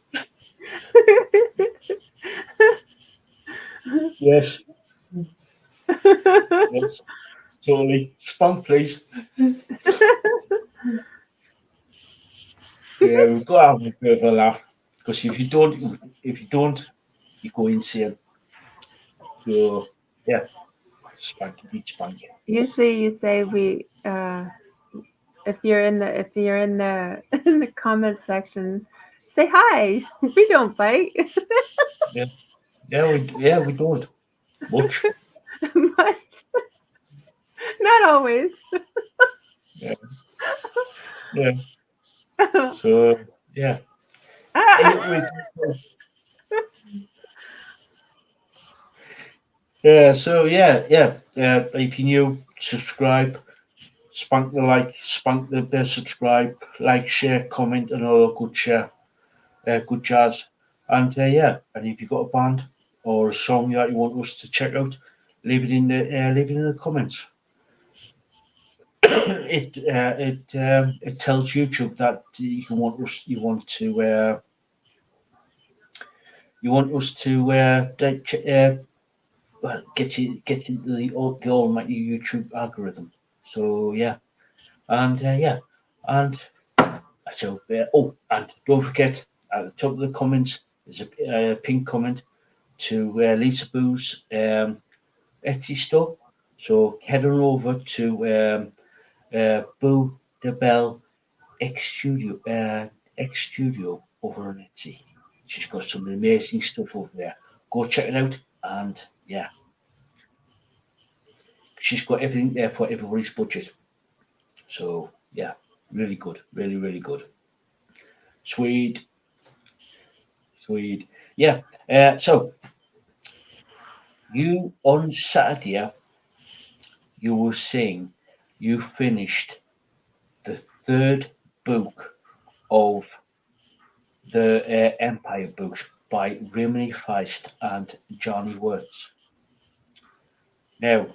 yes, yes. totally. Spunk, please. Yeah, we've got to have a bit of a laugh because if you don't, you go insane. So yeah, spanky beach spank. Usually, you say we. If you're in the in the comment section, say hi. We don't bite Yeah, we don't much. much. Not always. Yeah, yeah. So yeah, we, yeah. So yeah. If you new, subscribe, spunk the subscribe, like, share, comment, and all that good jazz. And yeah, and if you've got a band or a song that you want us to check out, leave it in the comments. It tells YouTube that you want us to well, get into the almighty YouTube algorithm. So yeah, and yeah, and so and don't forget at the top of the comments there's a pink comment to Lisaboo's Etsy store. So head on over to Boo the Bell X Studio over on Etsy. She's got some amazing stuff over there. Go check it out, and yeah, she's got everything there for everybody's budget. So yeah, really good, really good. Sweet, sweet. Yeah. So you on Saturday, you were saying you finished the third book of the Empire books by Rimini Feist and Johnny Wirtz. Now,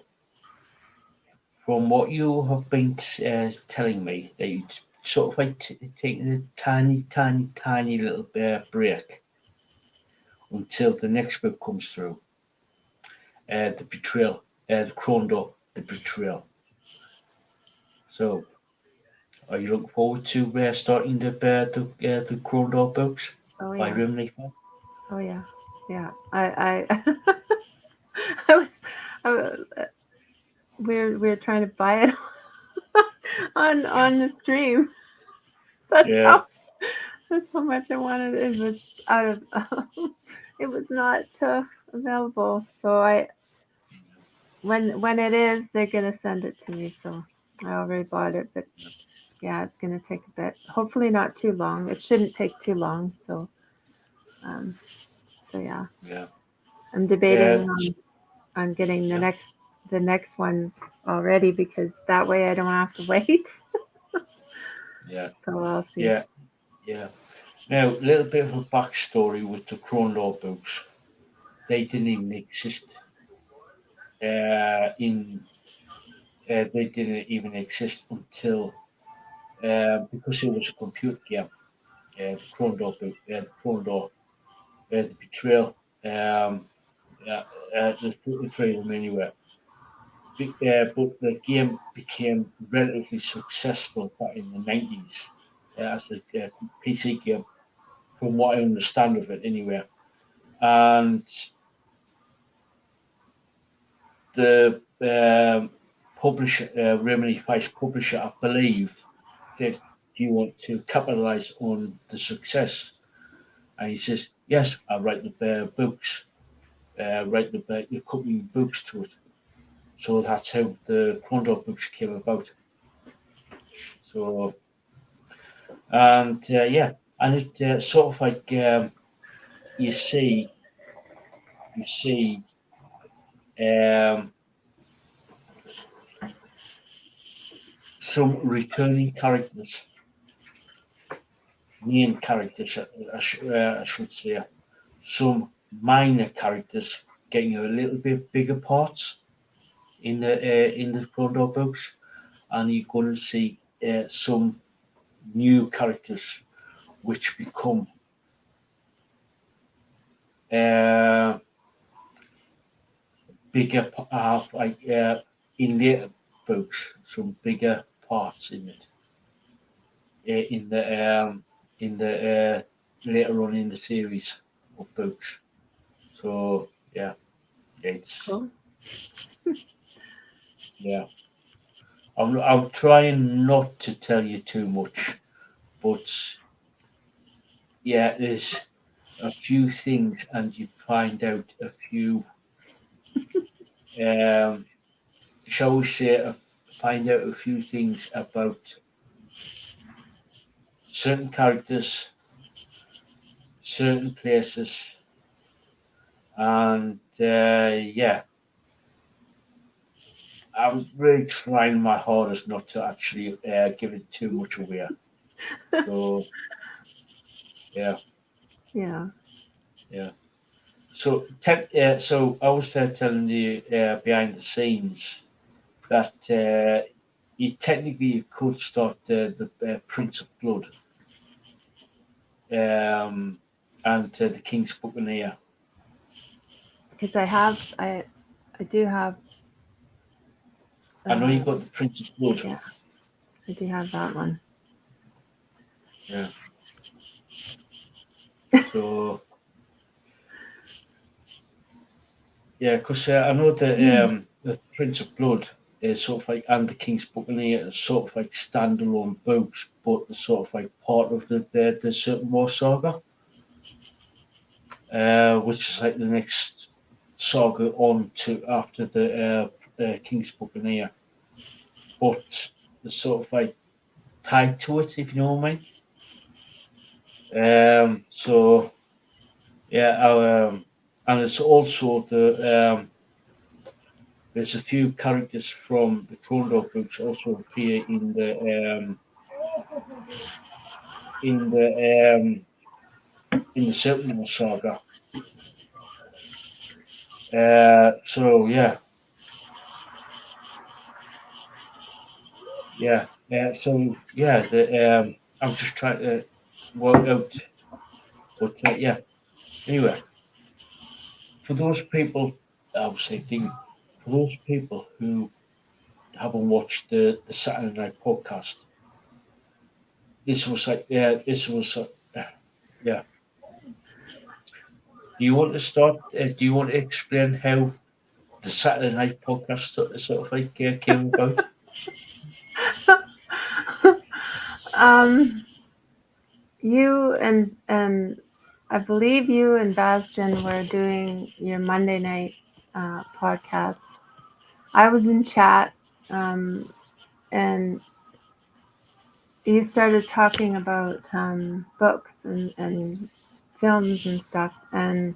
from what you have been telling me, that you sort of like taking a tiny little break until the next book comes through, the betrayal, the Crondor, the betrayal. So, are you looking forward to starting the Crondor books Oh by yeah. Rimini? Oh yeah. Yeah. I I was, I was we're trying to buy it on the stream. That's Yeah, how that's how much I wanted. It was out of it was not available. So I when it is, they're gonna send it to me. So I already bought it, but yeah, it's gonna take a bit. Hopefully not too long. It shouldn't take too long. Um, so yeah, yeah. I'm debating on getting Yeah, the next ones already because that way I don't have to wait. yeah, So I'll see. yeah, yeah. Now, a little bit of a backstory with the Crondor books. They didn't even exist in. They didn't even exist until because it was a computer game. The Crondor book, the Crondor, the Betrayal. Uh, the three of them anyway. But the game became relatively successful back in the 90s as a PC game, from what I understand of it anyway. And the publisher, Remedy Vice publisher, I believe, said, "Do you want to capitalize on the success?" And he says, "Yes, I'll write the books, write the accompanying books to it." So that's how the Crondor books came about. So, and yeah, and it sort of like you see, you see um, some returning characters, main characters, I should say, some minor characters getting a little bit bigger parts in the Condor books, and you're going to see some new characters which become uh, bigger, like in later. books, some bigger parts in it. In the later on in the series of books. So yeah, it's Cool. yeah. I'm trying not to tell you too much, but yeah, there's a few things, and you find out a few. Um, shall we say, find out a few things about certain characters, certain places, and yeah, I'm really trying my hardest not to actually give it too much away. So yeah, Yeah. yeah. So so I was telling you behind the scenes that you technically could start the Prince of Blood and the King's Buccaneer. Because I do have, I know you uh, got the Prince of Blood. yeah, I do have that one. Yeah. So yeah, because I know the Prince of Blood is sort of like and the King's Buccaneer is sort of like standalone books, but they're sort of like part of the Certain War saga, which is like the next saga on to after the King's Buccaneer, but they're sort of like tied to it, if you know what I mean. So yeah, and it's also there's a few characters from the Trondor books also appear in the Silmarillion saga. So yeah, yeah, so yeah, I'm just trying to work out, but yeah. Anyway, for those people, I would say, for those people who haven't watched the Saturday Night podcast, this was like, yeah, this was, yeah. Do you want to start? Do you want to explain how the Saturday Night podcast sort of like came about? um, you and I believe you and Bastion were doing your Monday night podcast. I was in chat, and you started talking about books and films and stuff, and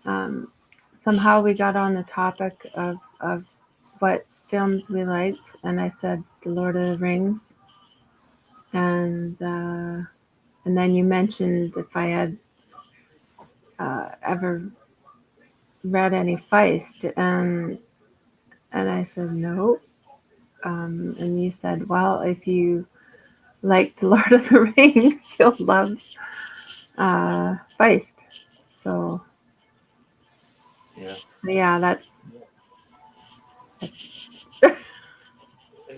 um, somehow we got on the topic of what films we liked, and I said The Lord of the Rings, and then you mentioned if I had ever read any Feist, and I said no, and you said, well, if you like The Lord of the Rings, you'll love Feist. So Yeah, yeah, that's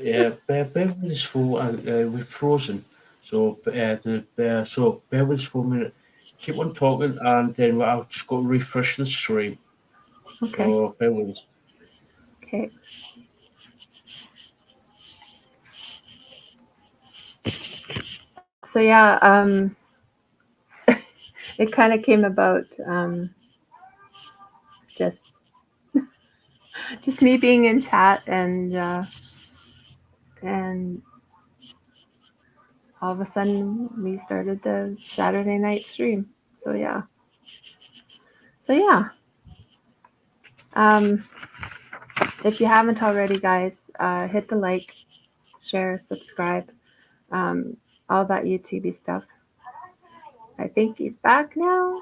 yeah. Bear with us for we're frozen. So so bear with us for a minute. Keep on talking, and then I'll just go refresh the stream. okay. So bear with us. Okay. So yeah, it kind of came about just just me being in chat and all of a sudden we started the Saturday night stream. So yeah. So yeah. Um, if you haven't already, guys, hit the like, share, subscribe, um, all that YouTubey stuff. I think he's back now.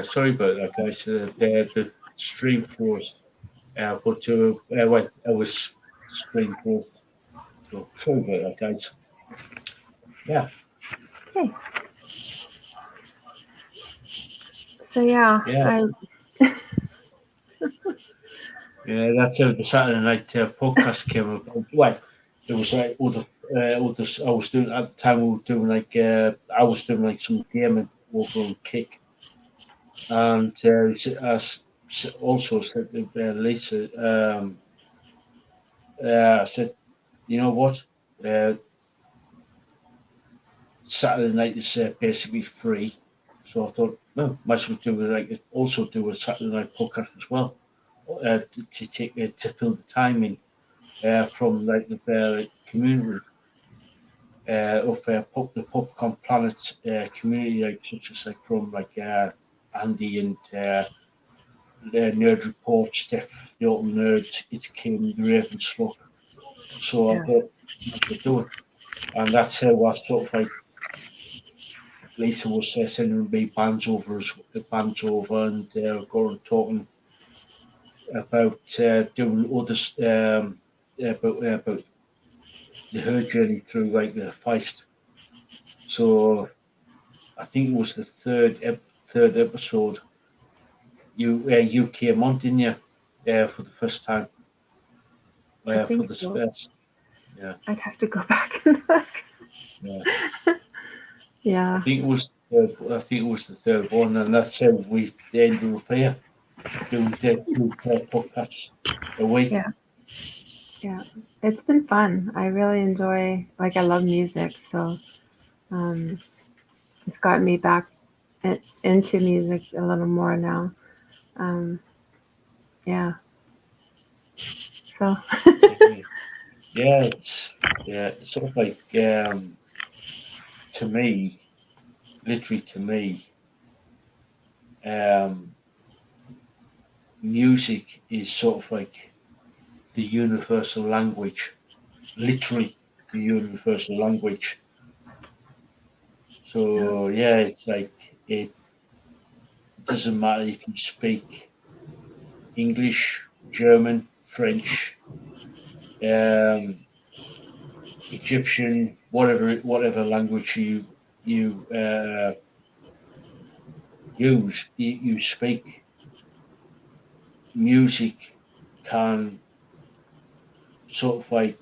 Sorry about that, guys. The stream froze. But well, I was stream froze. So sorry about that, guys. Yeah. Okay. So yeah, Yeah, yeah. That's how the Saturday night podcast came about. Well, it was like other. I was doing at the time. We were doing like I was doing like some gaming over on Kick, and also said to Lisa, I said, you know what? Uh, Saturday night is basically free, so I thought, well, might as well do it, like also do a Saturday night podcast as well, to take to fill the time in from like the community the Popcorn Planet community, like such as like from like Andy and Nerd Report, Steph, the Autumn Nerds, Etiquette, the Raven Slug. So I yeah, thought I should do it, and that's how I sort of like Lisa was sending me bands over, and going talking about doing others about her journey through like the feist. So I think it was the third episode. You came on, didn't you? For the first time. I For think the so. first. Yeah, I'd have to go back and look. yeah. Yeah, I think it was the third one, and that's how we ended up here doing two podcasts a week. yeah, yeah. It's been fun. I really enjoy. Like, I love music, so um, it's got me back into music a little more now. Um, yeah. So Yeah, yeah, it's sort of like to me, literally to me, um, music is sort of like the universal language, literally the universal language. yeah, So yeah, it's like it doesn't matter if you speak English, German, French, um, Egyptian, whatever language you you speak. Music can sort of like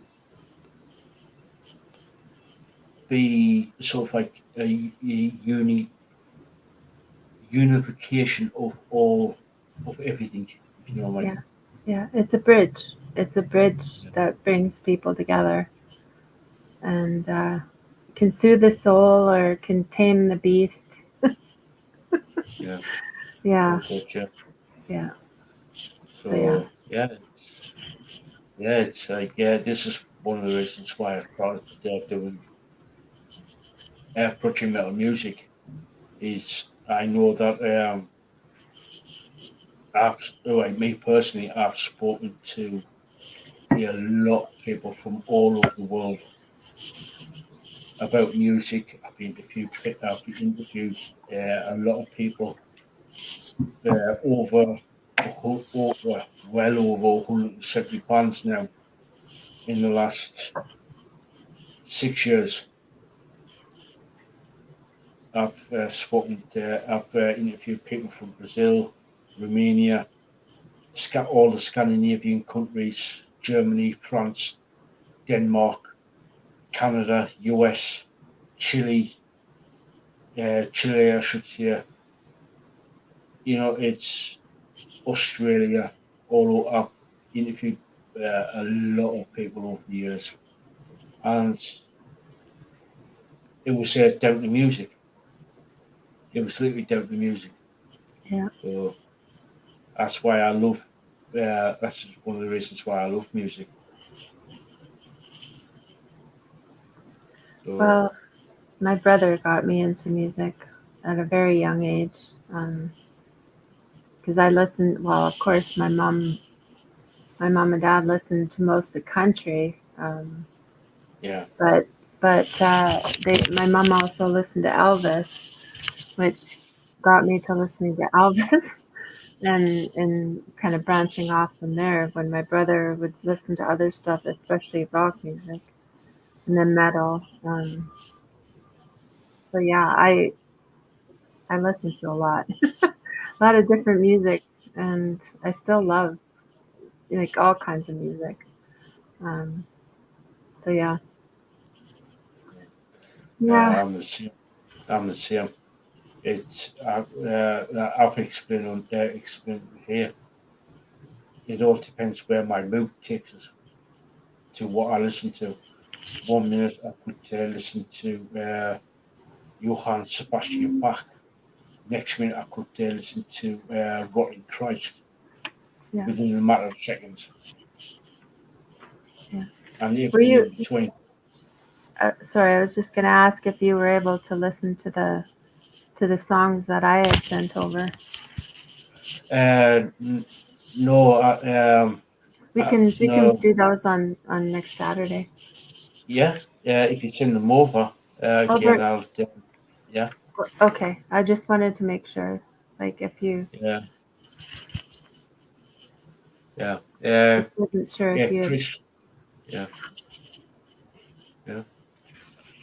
be sort of like a unification of all of everything, if you know what I yeah, mean. yeah. It's a bridge. It's a bridge that brings people together and can soothe the soul or can tame the beast. Yeah, Yeah, very good. Yeah. yeah. So yeah, So it's like this is one of the reasons why I started doing project metal music. Is I know that like me personally, I've spoken to a lot of people from all over the world about music. I've interviewed a lot of people over well over 170 bands now in the last 6 years. I've interviewed people from Brazil, Romania, all the Scandinavian countries, Germany, France, Denmark, Canada, US, Chile, Chile, I should say. It's Australia. Although I've interviewed a lot of people over the years, and it was down to music. It was literally down to music. yeah. So that's why I love. That's just one of the reasons why I love music. So Well, my brother got me into music at a very young age because I listened. Well, of course, my mom and dad listened to most of the country, yeah, but my mom also listened to Elvis, which got me to listening to Elvis. And kind of branching off from there when my brother would listen to other stuff, especially rock music and then metal. So yeah, I listen to a lot. a lot of different music, and I still love like all kinds of music. Um, so yeah, yeah, I'm the same. I'm the same. It's I've explained here. It all depends where my mood takes us to what I listen to. 1 minute I could listen to Johann Sebastian Bach. Next minute I could listen to Rotting Christ yeah, within a matter of seconds. yeah. And Were everything you? in between. Sorry, I was just gonna ask if you were able to listen to the songs that I had sent over. Uh, n- no, We can no, do those on next Saturday. yeah, if you send them over again, Over. I'll, yeah, Okay, I just wanted to make sure, like if you, yeah, yeah, just wasn't sure if yeah, you had. Chris, yeah, yeah,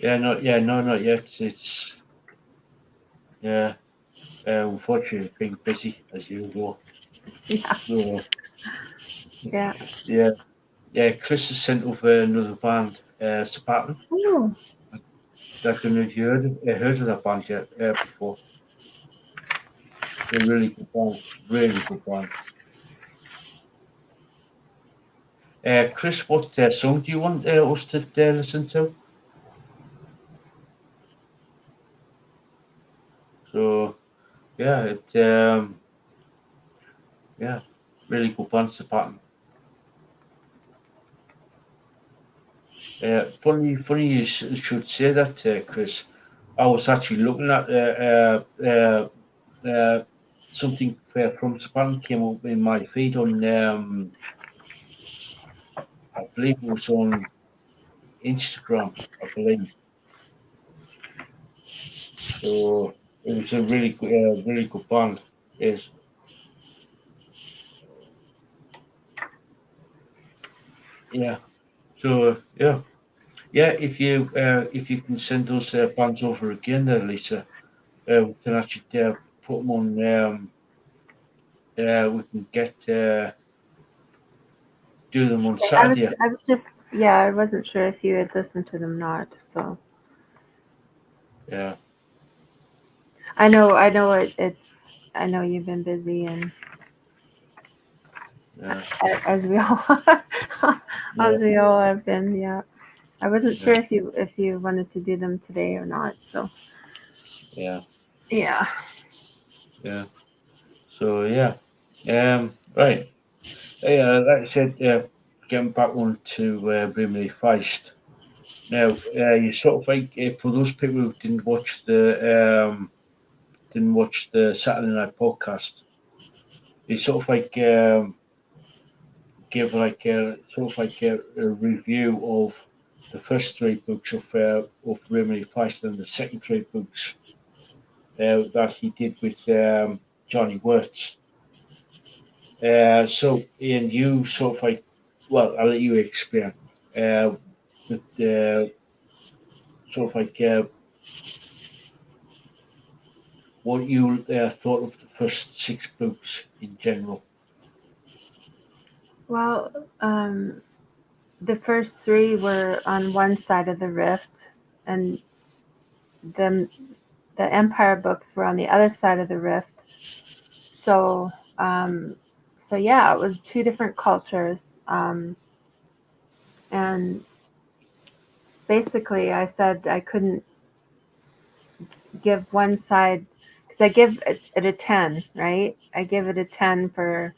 yeah, no, not yet. It's, yeah, unfortunately, being busy as usual. Yeah, So, yeah. yeah, yeah, Chris has sent over another band, Spartan. Oh, I don't know if you heard of that band yet before. They're really good band, really good band. Chris, what song do you want us to listen to? So yeah, yeah, really good band, Spartan. Funny you should say that, Chris. I was actually looking at something from Japan came up in my feed on, I believe it was on Instagram, I believe. So it was a really good band. Yes, yeah. So yeah, yeah. If you can send those bands over again, there, Lisa, we can actually put them on. We can get do them on Saturday. I was just, yeah, I wasn't sure if you had listened to them not. So Yeah, it's, I know you've been busy and yeah, as we all, yeah, as we all have been. Yeah, I wasn't sure yeah, if you wanted to do them today or not. So yeah, yeah, yeah. So yeah, right. Yeah, like I said, getting back on to Brimley Feist. Now, you sort of like for those people who didn't watch the Saturday Night podcast, they sort of like give like a sort of like a review of the first three books of Brimley Feist and the second three books that he did with Johnny Wirtz. So, Ian, you sort of like, well, I'll let you explain. Uh, the sort of like what you thought of the first six books in general. well, the first three were on one side of the rift, and the the Empire books were on the other side of the rift. So, um, so yeah, it was two different cultures, and basically, I said I couldn't give one side because I give it a 10, right? I give it a 10 for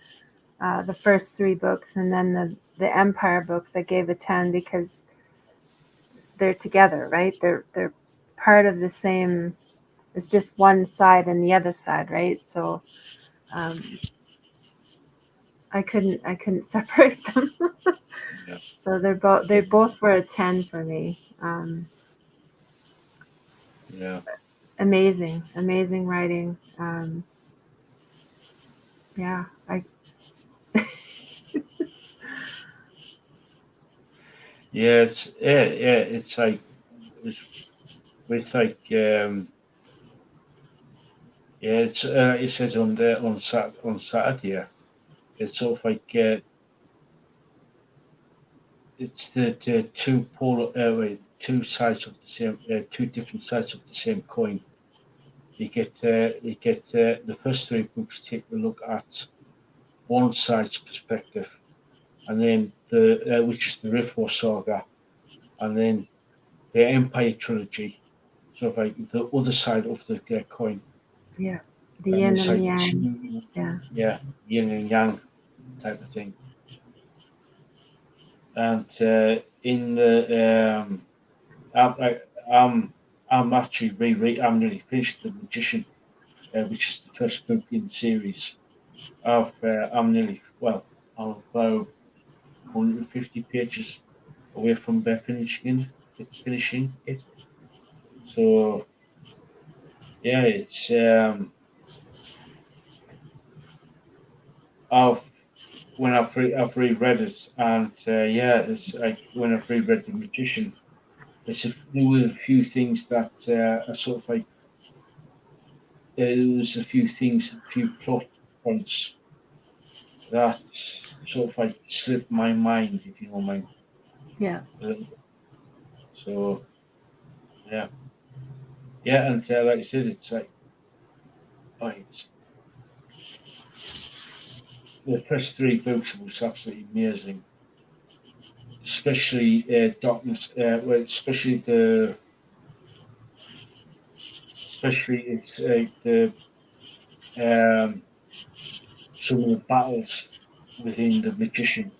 the first three books, and then the Empire books I gave a 10 because they're together, right? They're part of the same. It's just one side and the other side, right? So um, I couldn't separate them. Yeah, So they both were a 10 for me. yeah, Amazing writing. Yeah, I yeah. It's like it's like Yeah, it says on there on Saturday. Yeah. It's sort of like it's the two sides of the same two different sides of the same coin. The first three books take a look at one side's perspective, and then the which is the Rift War saga, and then the Empire trilogy, sort of like the other side of the coin, Yeah. The and yin it's and like yang. two, Yeah. yeah, yin and yang type of thing. And in the I'm, I, I'm actually I'm nearly finished the Magician, which is the first book in the series. I'm nearly I'm about 150 pages away from finishing it. So yeah, it's I've I've reread it, and yeah, it's like when I've reread the Magician, there were a few things that are sort of like there was a few things, a few plot points that sort of like slipped my mind, if you know what I mean. Yeah. A little bit. So yeah, yeah, and like I said, it's like it's the first three books was absolutely amazing, especially Darkness. Especially it's the um, some of the battles within the Magician,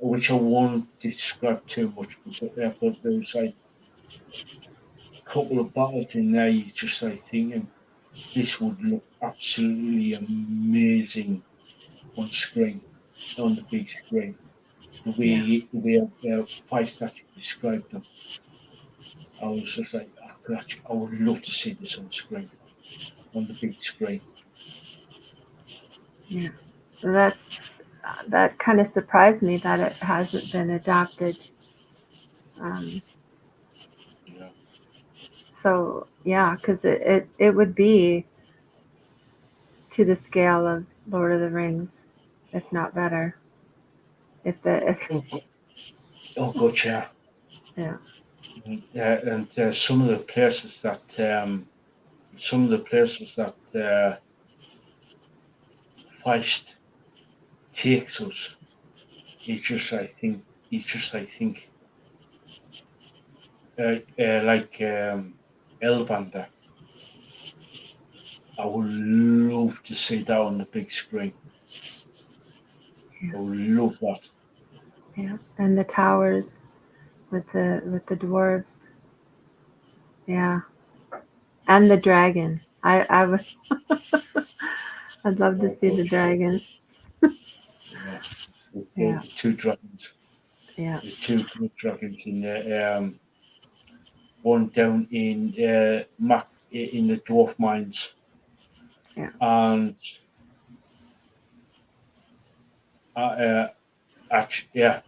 which I won't describe too much, but there's like a couple of battles in there. You just like thinking this would look absolutely amazing on screen, on the big screen. Yeah. The way Feist actually described them, I was just like, I would love to see this on screen, on the big screen. Yeah. So that kind of surprised me that it hasn't been adapted. Um, Yeah. so yeah, because it would be to the scale of Lord of the Rings, if not better. If Oh, oh God, yeah. yeah. And some of the places that Feist takes us, it's just I think like Elvander. I would love to see that on the big screen. Yeah. I would love that. Yeah. And the towers with the dwarves. Yeah. And the dragon. I was I'd love to Oh see God, the dragon. yeah. Yeah. The two dragons, Yeah. the two big dragons in there. One down in in the dwarf mines, Yeah. and actually, yeah,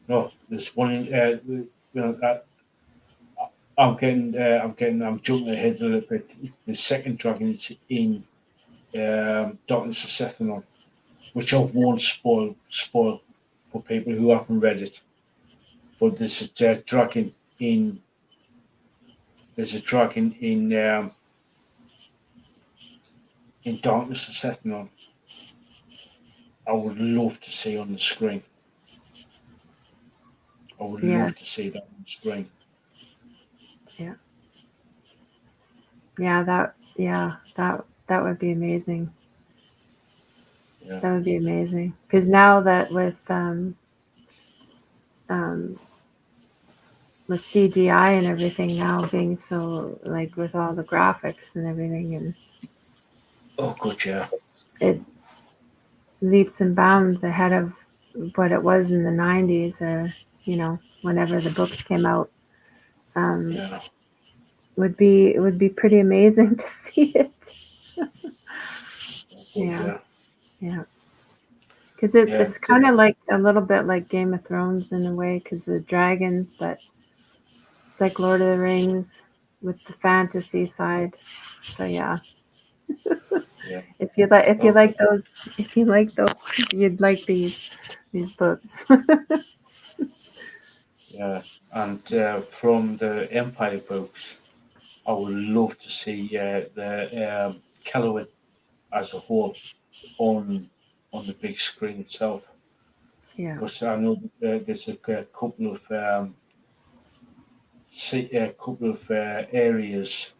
no, there's one in. I'm jumping ahead a little bit. It's the second dragon is in Darkness of Sethanon, which I won't spoil for people who haven't read it. But in there's a dragon in Darkness of Sethanon. I would love to see on the screen. I would Yes. love to see that on the screen. Yeah. That would be amazing. Yeah. That would be amazing. Because now that um, with CGI and everything now being so like with all the graphics and everything, and Oh, good, yeah. it leaps and bounds ahead of what it was in the 90s or whenever the books came out. um, Yeah. would be pretty amazing to see it. Oh, good, Yeah. yeah. Yeah. Because Yeah. it's kind of like a little bit like Game of Thrones in a way, because the dragons, but it's like Lord of the Rings. with the fantasy side. So yeah, Yeah. if you Okay. like those, if you like those, you'd like these books. Yeah. And from the Empire books, I would love to see the Calloway as a whole on the big screen itself. Yeah. Because I know there's a couple of a couple of areas,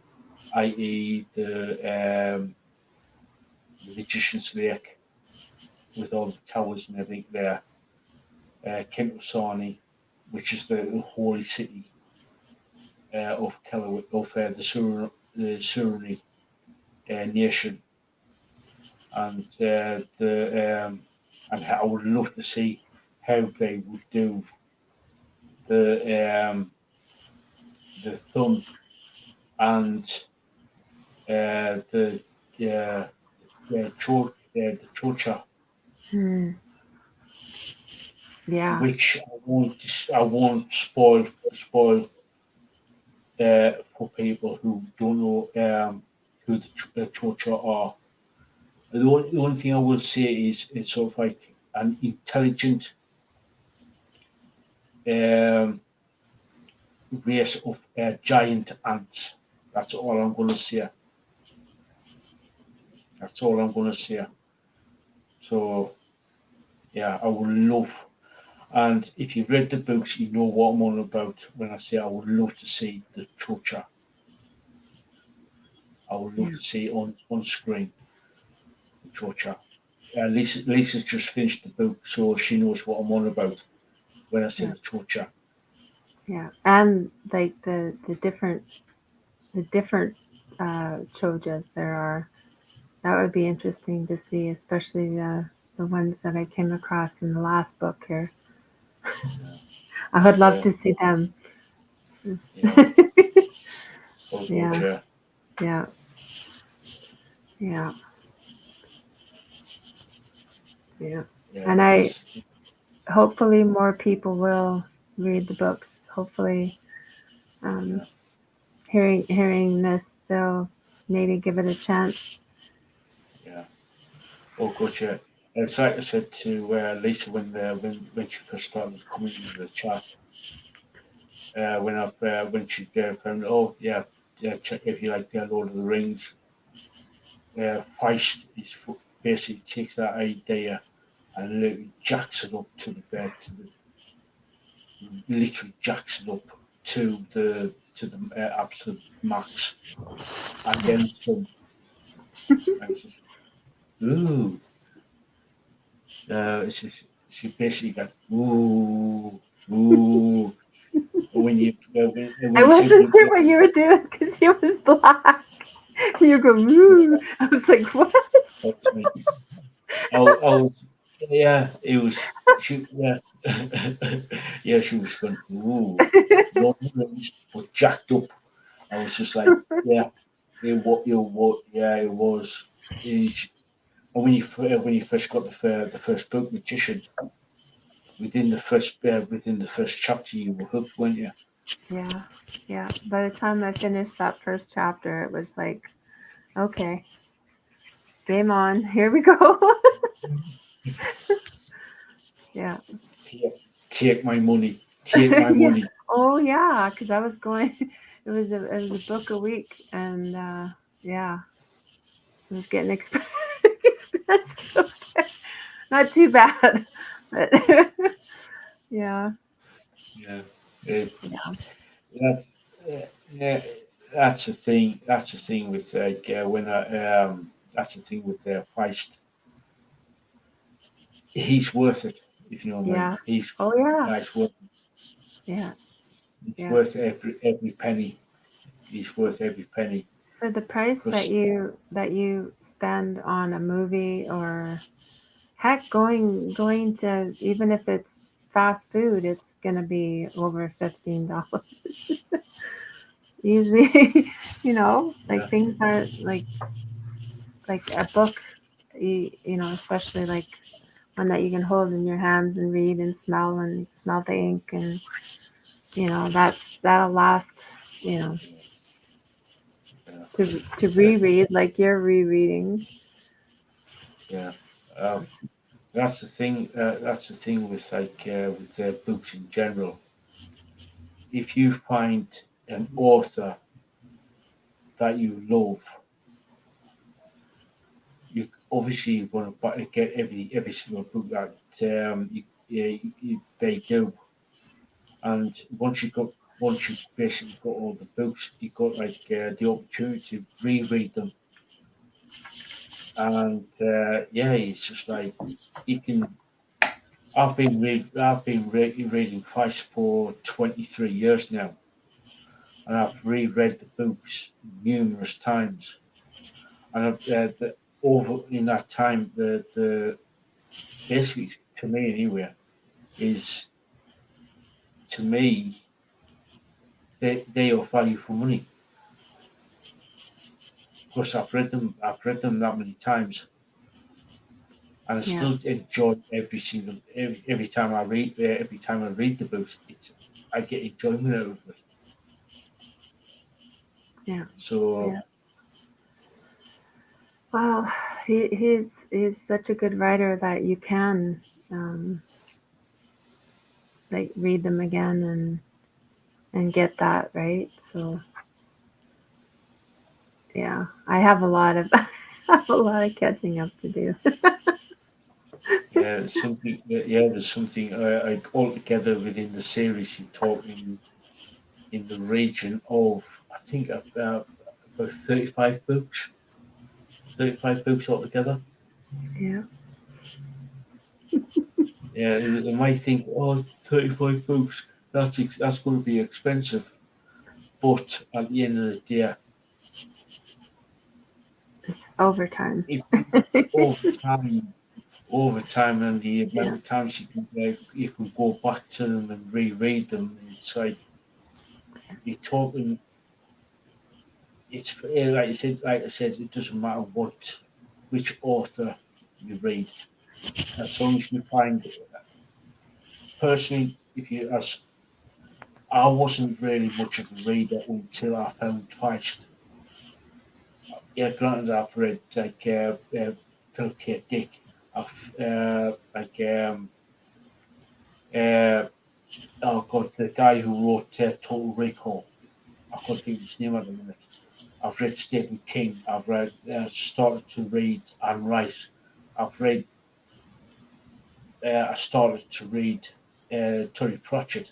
i.e., the Magician's Lake with all the towers and everything there, Kintusani, which is the holy city of Callaway, of the Surrey nation, and and I would love to see how they would do the the thumb and the the chocha, Hmm. Yeah. which I won't spoil for people who don't know who the chocha are. The only thing I will say is it's sort of like an intelligent um, race of giant ants. That's all I'm going to say. That's all I'm going to say. So yeah, I would love. And if you've read the books, you know what I'm on about when I say I would love to see the chocha. I would love Yeah. to see on screen the chocha. Lisa's just finished the book, so she knows what I'm on about when I say Yeah. the chocha. Yeah. And like the different chojas there are. That would be interesting to see, especially the ones that I came across in the last book here. Yeah, I would love yeah, to see them. yeah. Oh God, Yeah, yeah, yeah, yeah, yeah. yeah. And I It's hopefully more people will read the books. Hopefully, um, yeah, hearing this, they'll maybe give it a chance. yeah. Oh God, yeah. It's like I said to Lisa when she first started coming into the chat. When she found, oh yeah, yeah, check if you like Lord of the Rings. Feist is basically takes that idea and literally jacks it up to the bed, literally jacks it up to the absolute max, and then some. And it's just, ooh, it's just, she basically got ooh, ooh. I When she wasn't sure what you were doing because he was black. You go, yeah, woo. I was like, what? that was me. I was yeah, it was she yeah yeah she was going ooh, Lord of the Rings, but jacked up. I was just like yeah, it was. It's, and when you first got the first book, Magician, within the first chapter, you were hooked, weren't you? Yeah, yeah. By the time I finished that first chapter, it was like, okay, game on. Here we go. Yeah. Take my money, take my Yeah. money. Oh yeah, because I was going. It was a book a week, and yeah, it was getting expensive. Not too bad, but yeah, Yeah, it, yeah, that's yeah, that's the thing. That's the thing with like when I that's the thing with Feist. He's worth it, if you know what I mean. yeah. Oh yeah, He's worth yeah, he's yeah. worth every penny. He's worth every penny For the price because that you spend on a movie, or heck, going to, even if it's fast food, it's gonna be over $15. Usually, like yeah, things are like a book, you know, especially like one that you can hold in your hands and read and smell the ink, and that'll last, you know, yeah, to reread like you're rereading. Yeah. That's the thing. That's the thing with with books in general. If you find an author that you love, you obviously want to get every single book that they do. And once you basically got all the books, you got the opportunity to reread them. And yeah, it's just like you can. Reading twice for 23 years now, and I've reread the books numerous times. And over in that time, the basically to me anyway is to me they are value for money because I've read them that many times, and I Yeah, still enjoy every time I read the books. I get enjoyment out of it. yeah, So yeah. Well, he's such a good writer that you can um, like read them again and get that right. So yeah, I have a lot of I have a lot of catching up to do. yeah, there's something like altogether within the series. You're talking in the region of I think about 35 books altogether. Yeah, Yeah, they might think, oh, 35 books, that's going to be expensive. But at the end of the day, overtime. if you, over time, over time, and the amount Yeah, of times you can go back to them and reread them, it's like you're talking. It's like I said, it doesn't matter which author you read, as long as you find. Personally, if you as I wasn't really much of a reader until I found Feist. Yeah, granted, I've read Philip K. Dick. I've uh, oh god, the guy who wrote Total Recall. I can't think of his name at the minute. I've read Stephen King. I've read started to read Anne Rice. I've read. I started to read Terry Pratchett,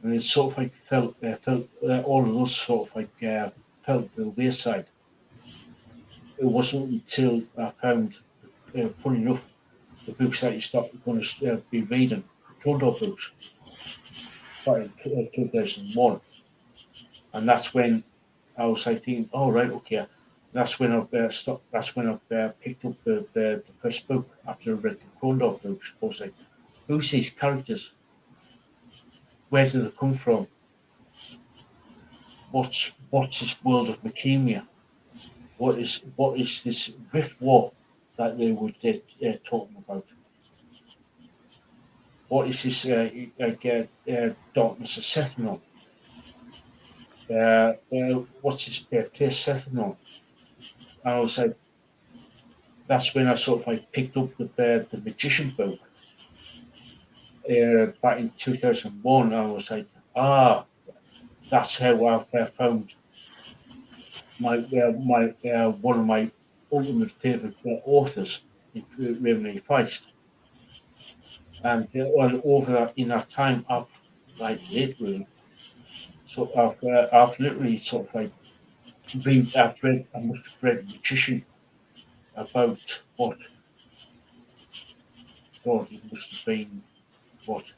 and it sort of like felt all of those sort of felt the wayside. It wasn't until I found, funny enough, the books that you start going to be reading, the Condor books, back in 2001, and that's when I was like thinking, oh right, okay, that's when I've stopped. That's when I've picked up the first book after I read the Condor books. I was like, who's these characters? Where do they come from? What's this world of Bohemia? What is this Rift War that they were talking about? What is this darkness of Sethanon? What's this place Sethanon? And I was like, that's when I sort of like picked up the magician book back in 2001. I was like, that's how I found my one of my ultimate favorite authors in Raymond Feist. And over that in that time, I've like literally, so I've literally sort of like I must have read Magician about God, it must have been what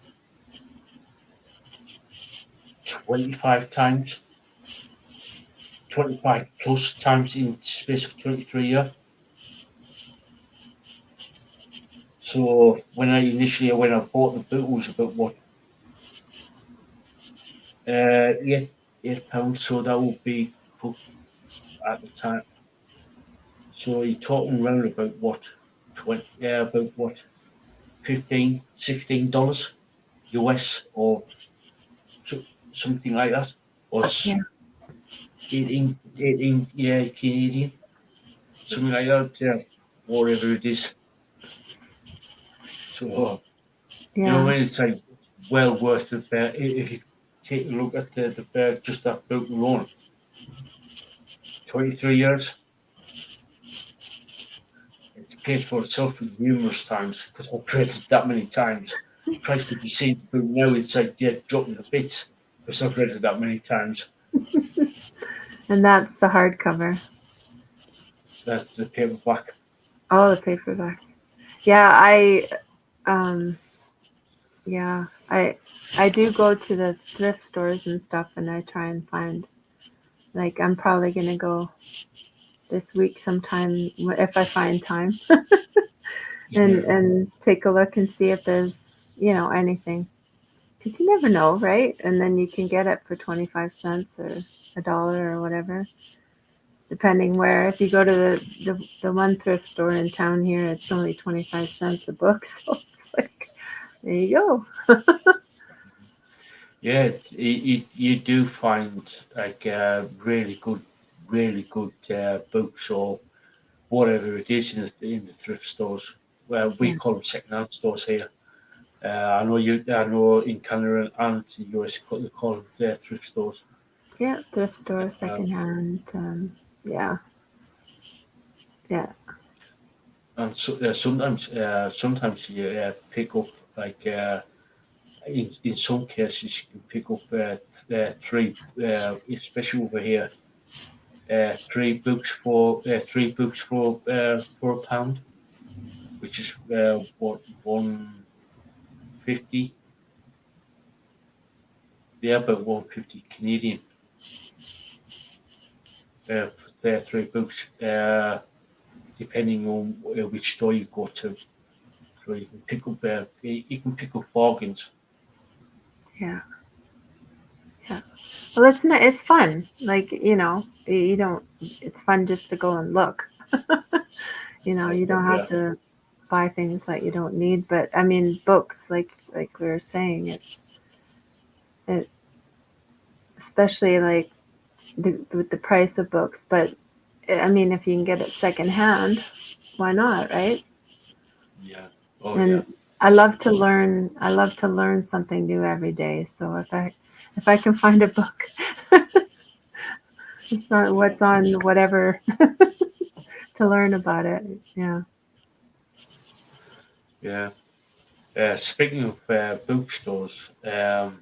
25 times, 25 plus times in space of 23 years. So when I bought the book, it was about what £8. So that would be at the time. So you're talking around about what 20, yeah, about what 15, $16 US or so, something like that, or yeah, 18, yeah, Canadian, something like that, yeah, whatever it is. So, you know, Yeah. when it's like well worth it, if you take a look at the just that book alone, 23 years, it's paid for itself numerous times because I've read it that many times. Christ, if you see the book now, it's like, yeah, dropping to bits because I've read it that many times. And that's the hardcover. That's the paperback. Oh, the paperback. Yeah, um yeah, I do go to the thrift stores and stuff, and I try and find, like, I'm probably gonna go this week sometime if I find time, Yeah, and take a look and see if there's, anything, because you never know, right? And then you can get it for 25 cents or $1 or whatever, depending where. If you go to the one thrift store in town here, it's only 25 cents a book. So it's like, there you go. yeah, you do find like really good books or whatever it is in the thrift stores. Well, we Yeah, call them second-hand stores here. I know in Canada and the US they call them their thrift stores. yeah, thrift store, Um, secondhand. Yeah, yeah, and so, sometimes you pick up like in some cases you can pick up three, especially over here, three books for £1, which is what 150, yeah, about 150 Canadian. For their three books, depending on which store you go to. So you can pick up bargains. yeah, yeah. Well, it's not. It's fun. Like, you don't. It's fun just to go and look. You don't have Yeah, to buy things that you don't need. But I mean, books, like we were saying, it especially like with the price of books. But I mean, if you can get it secondhand, why not, right? yeah, oh yeah, And I love to learn. I love to learn something new every day. So if I can find a book, it's not what's on whatever to learn about it. Yeah. yeah. Speaking of bookstores, now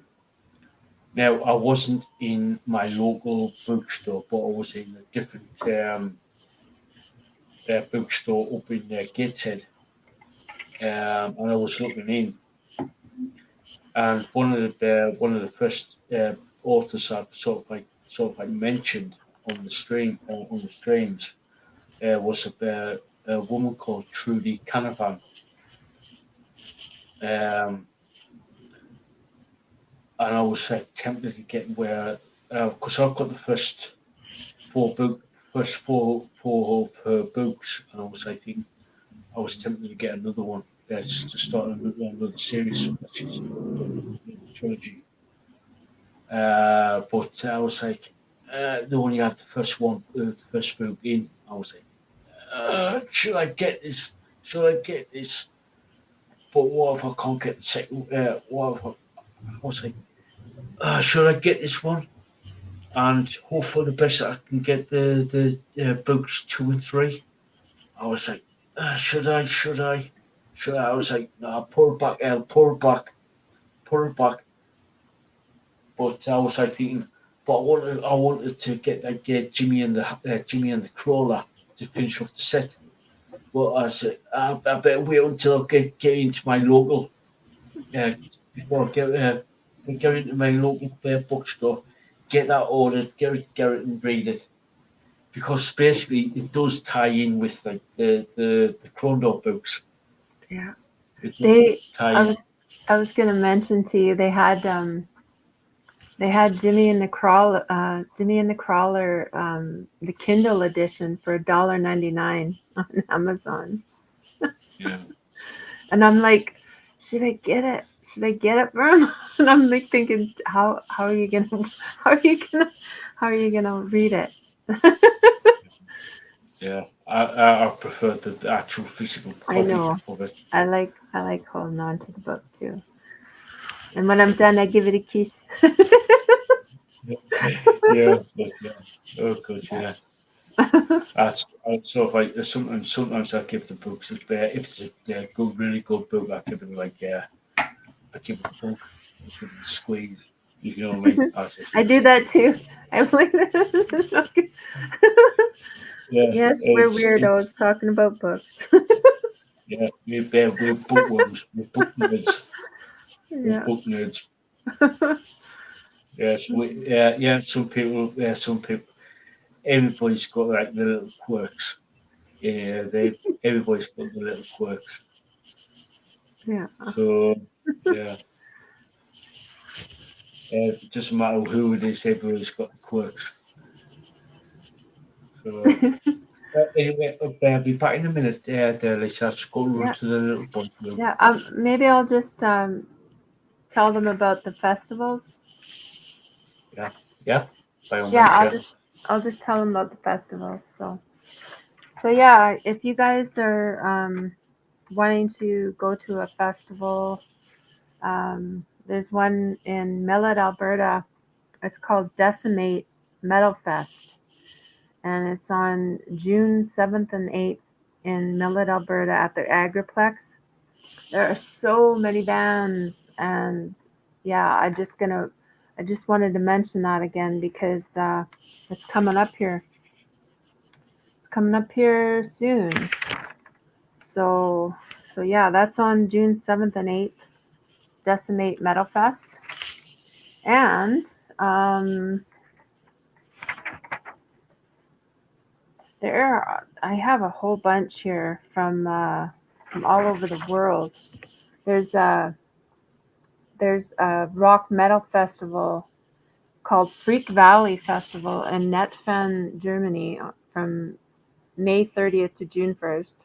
I wasn't in my local bookstore, but I was in a different bookstore up in Gateshead, and I was looking in, and one of the first authors I've sort of like mentioned on the streams was a woman called Trudy Canavan, um, and I was tempted to get where because I've got the four book first four of her books, and I was tempted to get another one to start another series that she's done, a trilogy. But I was like, the one you had the first one, the first book in, I was like, should I get this? Should I get this? But what if I can't get the second? What if I was like, should I get this one? And hope for the best that I can get the books 2 and 3. I was like, should I? Should I? Should I? I was like, no, pull it back, El, pull it back, pull it back. But I was like thinking, but I wanted to get Jimmy and the Crawler to finish off the set. But I said, I better wait until I get into my local, uh, before I get into my local bookstore, get that ordered, get it and read it. Because basically it does tie in with like the Crondor books. Yeah. It does They. tie I in. was. I was gonna mention to you. They had Jimmy and the Crawler, the Kindle edition for $1.99 on Amazon. Yeah, And I'm like, should I get it? Should I get it for him? And I'm like thinking, how are you gonna how are you gonna How are you gonna read it? Yeah, I prefer the actual physical I copy know. of it. I like holding on to the book too. And when I'm done, I give it a kiss. Yeah, but yeah. Oh, good, yeah. So if sometimes I give the books if it's a good, really good book, I give it I give it a hug, I give it a squeeze. You know what I mean? I just I do that too. I'm like, yeah, yes, we're it's weirdos talking about books. yeah. We're bookworms, we're book nerds, we're Yeah. book nerds. Yes, yeah. Some people. Everybody's got like the little quirks. Yeah, everybody's got the little quirks. Yeah. So yeah, it doesn't matter who it is. Everybody's got the quirks. So anyway, okay, I'll be back in a minute. There, Lisa. I'll just go run Yeah. to the little boy's room. Yeah. Maybe I'll just tell them about the festivals. Yeah, yeah. By all Yeah, means, yeah. I'll just tell them about the festivals. So yeah, if you guys are wanting to go to a festival, there's one in Millet, Alberta. It's called Decimate Metal Fest, and it's on June 7th and 8th in Millet, Alberta at the Agriplex. There are so many bands, and yeah, I just wanted to mention that again because it's coming up here. It's coming up here soon. So so yeah, that's on June 7th and 8th. Decimate Metal Fest, and um, I have a whole bunch here from all over the world. There's a there's a rock metal festival called Freak Valley Festival in Netfen, Germany, from May 30th to June 1st.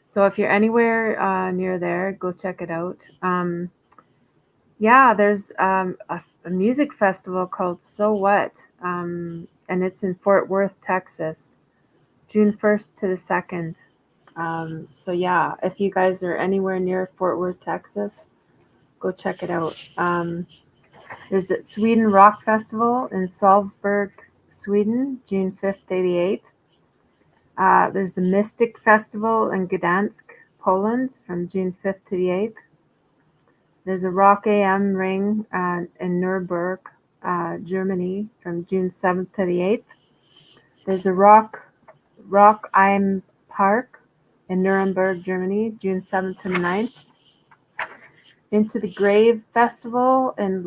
So if you're anywhere near there, go check it out. Yeah, there's a music festival called So What, and it's in Fort Worth, Texas, June 1st to the 2nd. So yeah, if you guys are anywhere near Fort Worth, Texas, go check it out. There's the Sweden Rock Festival in Salzburg, Sweden, June 5th to the 8th. There's the Mystic Festival in Gdansk, Poland, from June 5th to the 8th. There's a Rock AM Ring in Nuremberg, Germany, from June 7th to the 8th. There's a Rock Im Park in Nuremberg, Germany, June 7th to the 9th. Into the Grave Festival in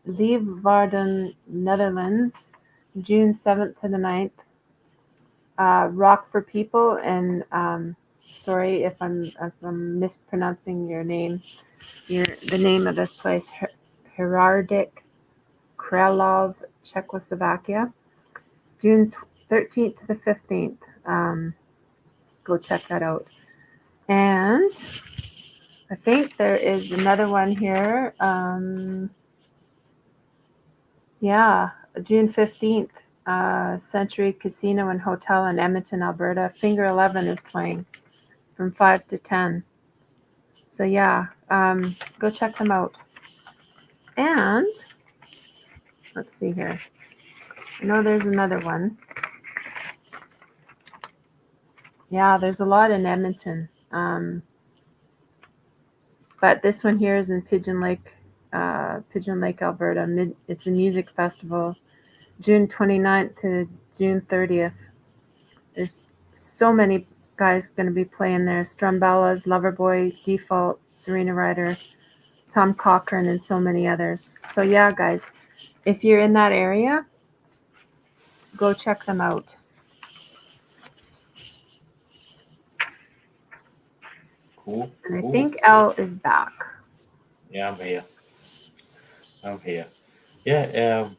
Leeuwarden, Netherlands, June 7th to the 9th. Rock for People, and sorry if I'm mispronouncing your name. The name of this place, Herardik Kralov, Czechoslovakia, June 13th to the 15th. Go check that out. And I think there is another one here. Yeah, June 15th, Century Casino and Hotel in Edmonton, Alberta. Finger 11 is playing from 5 to 10. So yeah, go check them out. And let's see here. I know there's another one. Yeah, there's a lot in Edmonton. But this one here is in Pigeon Lake, Alberta. It's a music festival, June 29th to June 30th. There's so many guys going to be playing there. Strumbellas, Loverboy, Default, Serena Ryder, Tom Cochran, and so many others. So yeah, guys, if you're in that area, go check them out. Cool, And I cool. think Elle is back. Yeah, I'm here. I'm here. Yeah,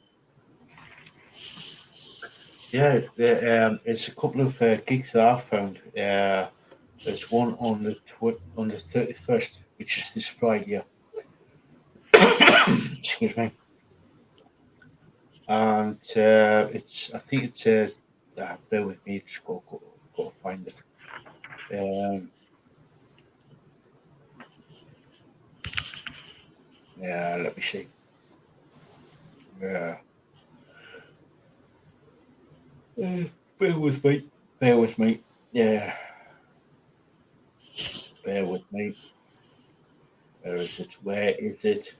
yeah. It's a couple of gigs that I found. There's one on on the 31st, which is this Friday. Excuse me. and I think it says. Bear with me, just got to find it. Yeah, let me see. Yeah, bear with me. Bear with me. Yeah, bear with me. Where is it? Where is it?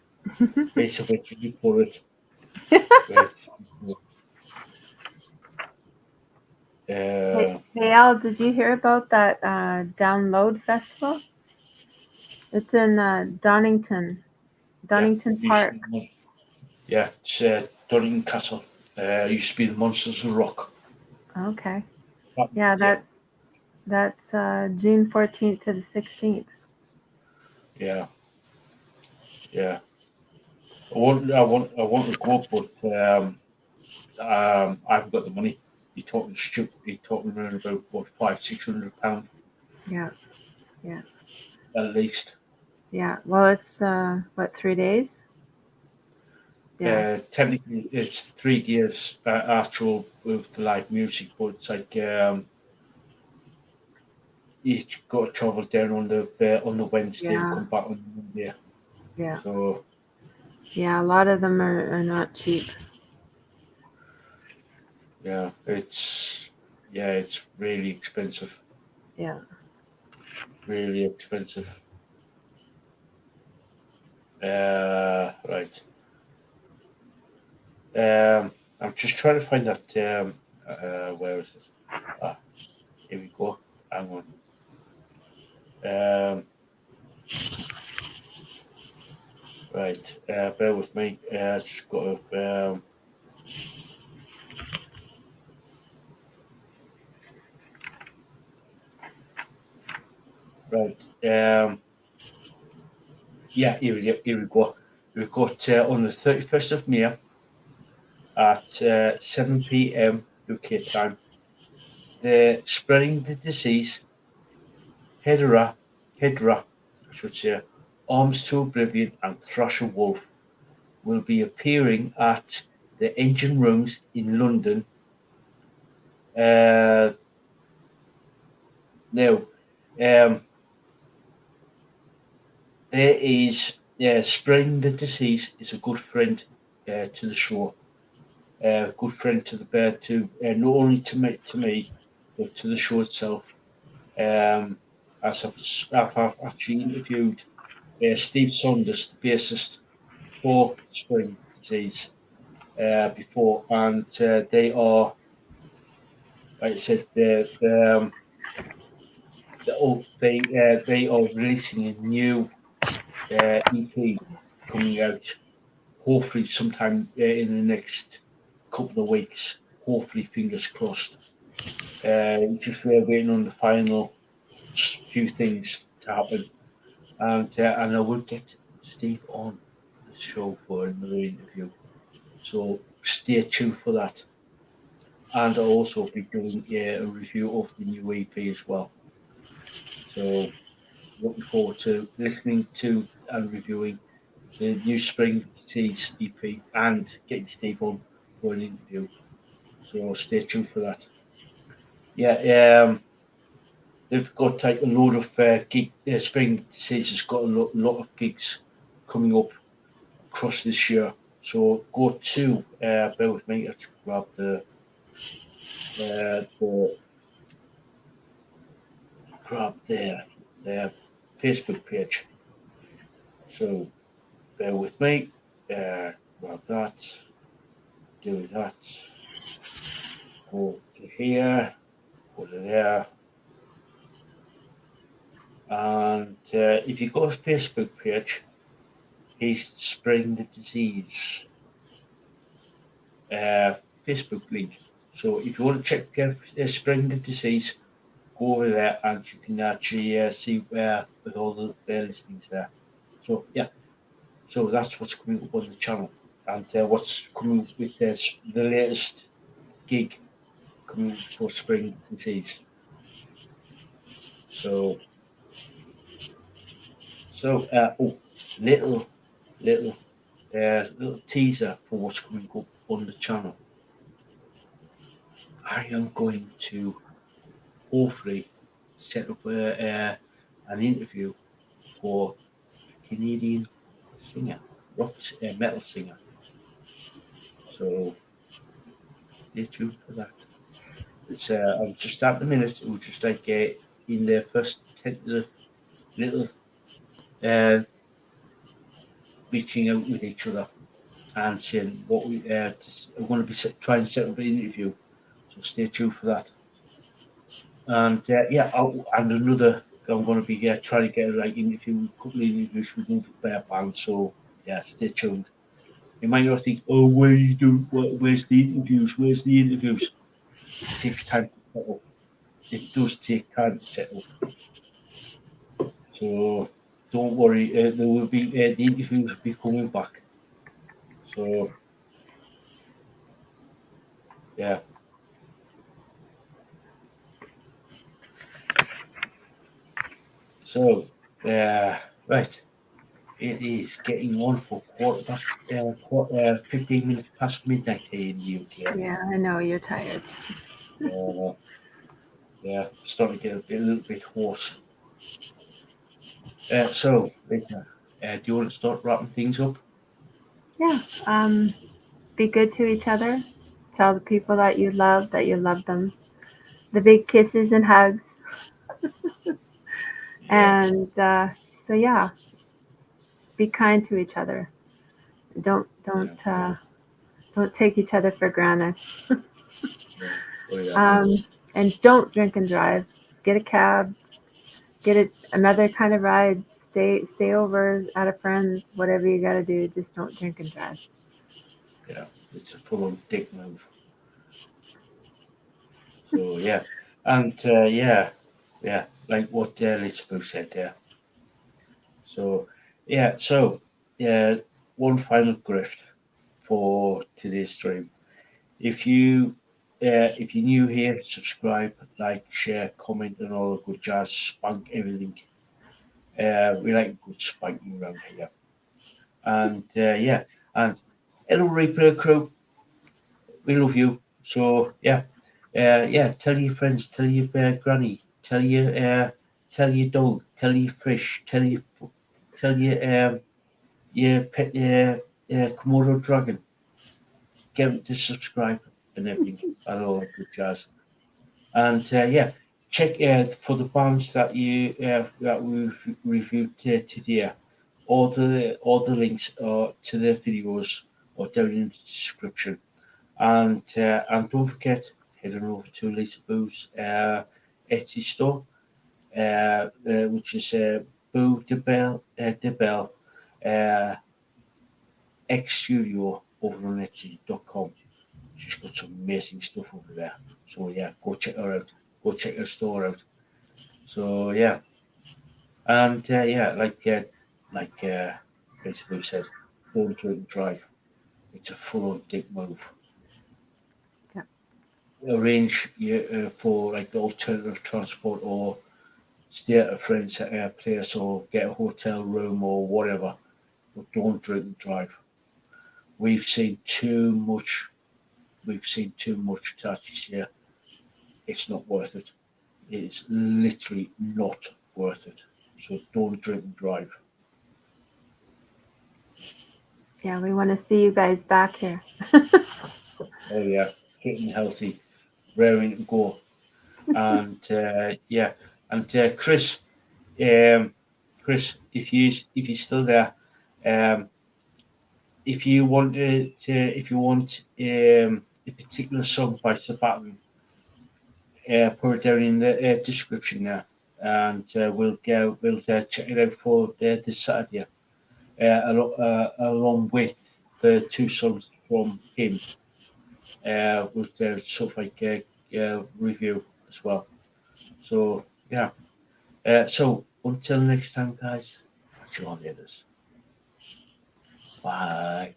Lisa, where did you put it? Where did you put Hey, it? hey Al, did you hear about that download festival? It's in Yeah, Donington used to Park. be yeah, it's Donington Castle. Used to be the Monsters of Rock. Okay. That- Yeah, yeah, that's June 14th to the 16th. yeah, yeah. I want to go, but I haven't got the money. You're talking stupid. You're talking around about what £500-600 Yeah, yeah, at least. yeah. Well, it's what, 3 days? Yeah, Technically, it's 3 days actual with the live music, but it's like you got to travel down on the Wednesday and yeah, come back on the Monday. yeah, So yeah. A lot of them are not cheap. yeah, it's really expensive, Yeah. really expensive. Right. I'm just trying to find that. Where is it? Ah, here we go. Hang on. Right. Bear with me. Just got to. Right. Yeah. Here we go. We've got on the 31st of May at 7 p.m. UK time. The spreading the disease. Hydra, I should say. Arms to Oblivion and Thrasher Wolf will be appearing at the Engine Rooms in London. Uh, now, um, there is spreading the disease is a good friend to the show, good friend to the bird, to not only to me, but to the show itself. Um, as I've actually interviewed Steve Saunders, the bassist for Spring Disease, before, and they are, like I said, they are releasing a new EP coming out, hopefully sometime in the next couple of weeks. Hopefully, fingers crossed. It's just we're waiting on the final few things to happen, and I will get Steve on the show for another interview. So stay tuned for that, and I'll also be doing a review of the new EP as well. So looking forward to listening to and reviewing the new Spring Seeds EP and getting Steve on for an interview. So stay tuned for that. Yeah, they've got like a load of gig. Spring Seeds has got a lot of gigs coming up across this year. So go to bear with me. Let's grab the grab their Facebook page. So bear with me. Grab that. Do that. Go to here. Go to there. And if you go to Facebook page, he's spreading the disease uh, Facebook link. So if you want to check spreading the disease, go over there and you can actually see with all their listings there. So yeah, so that's what's coming up on the channel, and what's coming up with the latest gig coming for spring disease. So oh, little little teaser for what's coming up on the channel, I am going to hopefully set up an interview for a Canadian singer, metal singer. So stay tuned for that. It's I'm just at the minute. We're just like in the first tentative little uh, reaching out with each other and saying what we're going to be trying to set up an interview. So stay tuned for that. And yeah, and another. I'm going to be trying to get like interview, a couple of interviews with other bands. So yeah, stay tuned. You might not think, oh, where's the interviews? Where's the interviews? It takes time to set up. It does take time to set up. So don't worry, there will be the interviews will be coming back. So yeah. So right, it is getting on for 15 minutes past midnight here in the UK. Yeah, I know you're tired. Yeah, starting to get a little bit hoarse. So, Lisa, do you want to start wrapping things up? Yeah. Be good to each other. Tell the people that you love them. The big kisses and hugs. Yeah, And so yeah, be kind to each other. Don't don't yeah, uh, don't take each other for granted. yeah. Oh yeah, Um, and don't drink and drive. Get a cab. Get another kind of ride. Stay over at a friend's. Whatever you got to do, just don't drink and drive. yeah. It's a full-on dick move. So yeah, and yeah, like what Lisaboo said there. So yeah, so yeah, one final grift for today's stream. If you're new here, subscribe, like, share, comment, and all the good jazz, spank everything. We like good spanking around here. And yeah, and hello Reaper crew, we love you. So yeah, yeah, tell your friends, tell your granny, tell your dog, tell your fish, tell your pet, Komodo dragon, get them to subscribe and everything, and all that good jazz. And yeah, check for the bands that we've reviewed today. All the links to the videos are down in the description. And don't forget, head on over to Lisaboo's Etsy store, which is Boo de Bell uh, X Studio over on Etsy.com. She's got some amazing stuff over there. So yeah, go check her out. Go check her store out. So yeah, and yeah, like basically said, don't drink and drive. It's a full-on dick move. Yeah. Arrange for like alternative transport or stay at a friend's place or get a hotel room or whatever. But don't drink and drive. We've seen too much. We've seen too much touches here. It's not worth it. It's literally not worth it. So don't drink and drive. Yeah, we want to see you guys back here. Oh yeah, fit and healthy, raring to go. And yeah, and um, Chris, if you're still there, um, if you want a particular song by Sabaton, put it down in the description there, and we'll check it out for this Saturday, along with the two songs from him, with stuff like review as well. So yeah. So until next time, guys, catch you on the others. Bye.